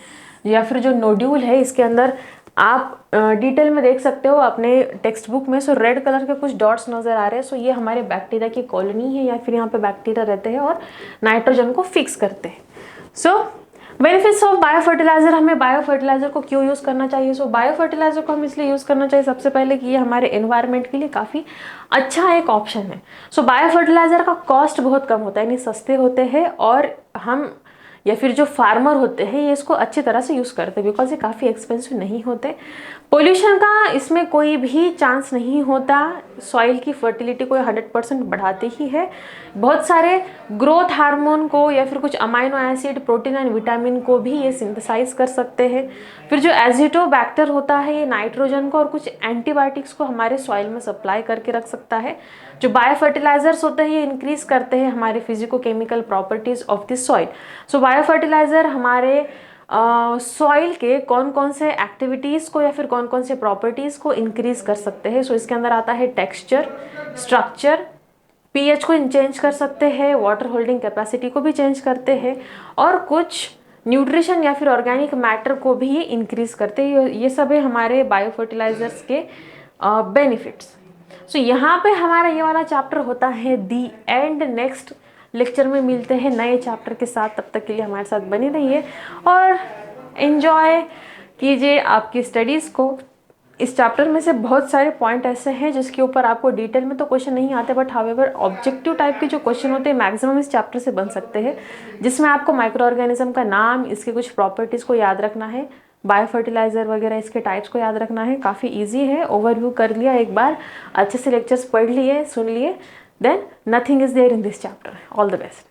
या फिर जो नोड्यूल है, इसके अंदर आप डिटेल में देख सकते हो अपने टेक्स्ट बुक में। सो रेड कलर के कुछ डॉट्स नज़र आ रहे हैं। सो ये हमारे बैक्टीरिया की कॉलोनी है या फिर यहाँ पे बैक्टीरिया रहते हैं और नाइट्रोजन को फिक्स करते हैं। So benefits of bio fertiliser, हमें बायो फर्टिलाइजर को क्यों यूज़ करना चाहिए? सो बायो फर्टिलाइजर को हम इसलिए यूज़ करना चाहिए सबसे पहले कि ये हमारे एनवायरनमेंट के लिए काफ़ी अच्छा एक ऑप्शन है। सो बायो फर्टिलाइजर का कॉस्ट बहुत कम होता है, यानी सस्ते होते हैं, और हम या फिर जो फार्मर होते हैं ये इसको अच्छी तरह से यूज़ करते हैं बिकॉज ये काफ़ी एक्सपेंसिव नहीं होते। पोल्यूशन का इसमें कोई भी चांस नहीं होता। सॉइल की फर्टिलिटी को 100% बढ़ाते ही है। बहुत सारे ग्रोथ हार्मोन को या फिर कुछ amino acid, protein and vitamin को भी ये सिंथेसाइज कर सकते हैं। फिर जो एजिटोबैक्टर होता है ये नाइट्रोजन को और कुछ एंटीबायोटिक्स को हमारे सॉइल में सप्लाई करके रख सकता है। जो बायो फर्टिलाइजर्स होते हैं ये इंक्रीज करते हैं हमारे physico chemical properties of the soil. So bio fertiliser हमारे सॉइल के कौन कौन से एक्टिविटीज़ को या फिर कौन कौन से प्रॉपर्टीज़ को इंक्रीज कर सकते हैं। सो इसके अंदर आता है टेक्सचर, स्ट्रक्चर, पीएच को चेंज कर सकते हैं, वाटर होल्डिंग कैपेसिटी को भी चेंज करते हैं, और कुछ न्यूट्रिशन या फिर ऑर्गेनिक मैटर को भी ये इंक्रीज करते हैं। ये सब है हमारे बायो फर्टिलाइजर्स के बेनिफिट्स। सो यहाँ पे हमारा ये वाला चैप्टर होता है दी एंड। नेक्स्ट लेक्चर में मिलते हैं नए चैप्टर के साथ, तब तक के लिए हमारे साथ बने रहिए और एंजॉय कीजिए आपकी स्टडीज़ को। इस चैप्टर में से बहुत सारे पॉइंट ऐसे हैं जिसके ऊपर आपको डिटेल में तो क्वेश्चन नहीं आते, बट हावेवर ऑब्जेक्टिव टाइप के जो क्वेश्चन होते हैं मैक्सिमम इस चैप्टर से बन सकते हैं, जिसमें आपको माइक्रो ऑर्गेनिज्म का नाम, इसके कुछ प्रॉपर्टीज़ को याद रखना है, बायो फर्टिलाइजर वगैरह इसके टाइप्स को याद रखना है। काफ़ी ईजी है, ओवरव्यू कर लिया एक बार, अच्छे से लेक्चर्स पढ़ लिए, सुन लिए, then nothing is there in this chapter. All the best.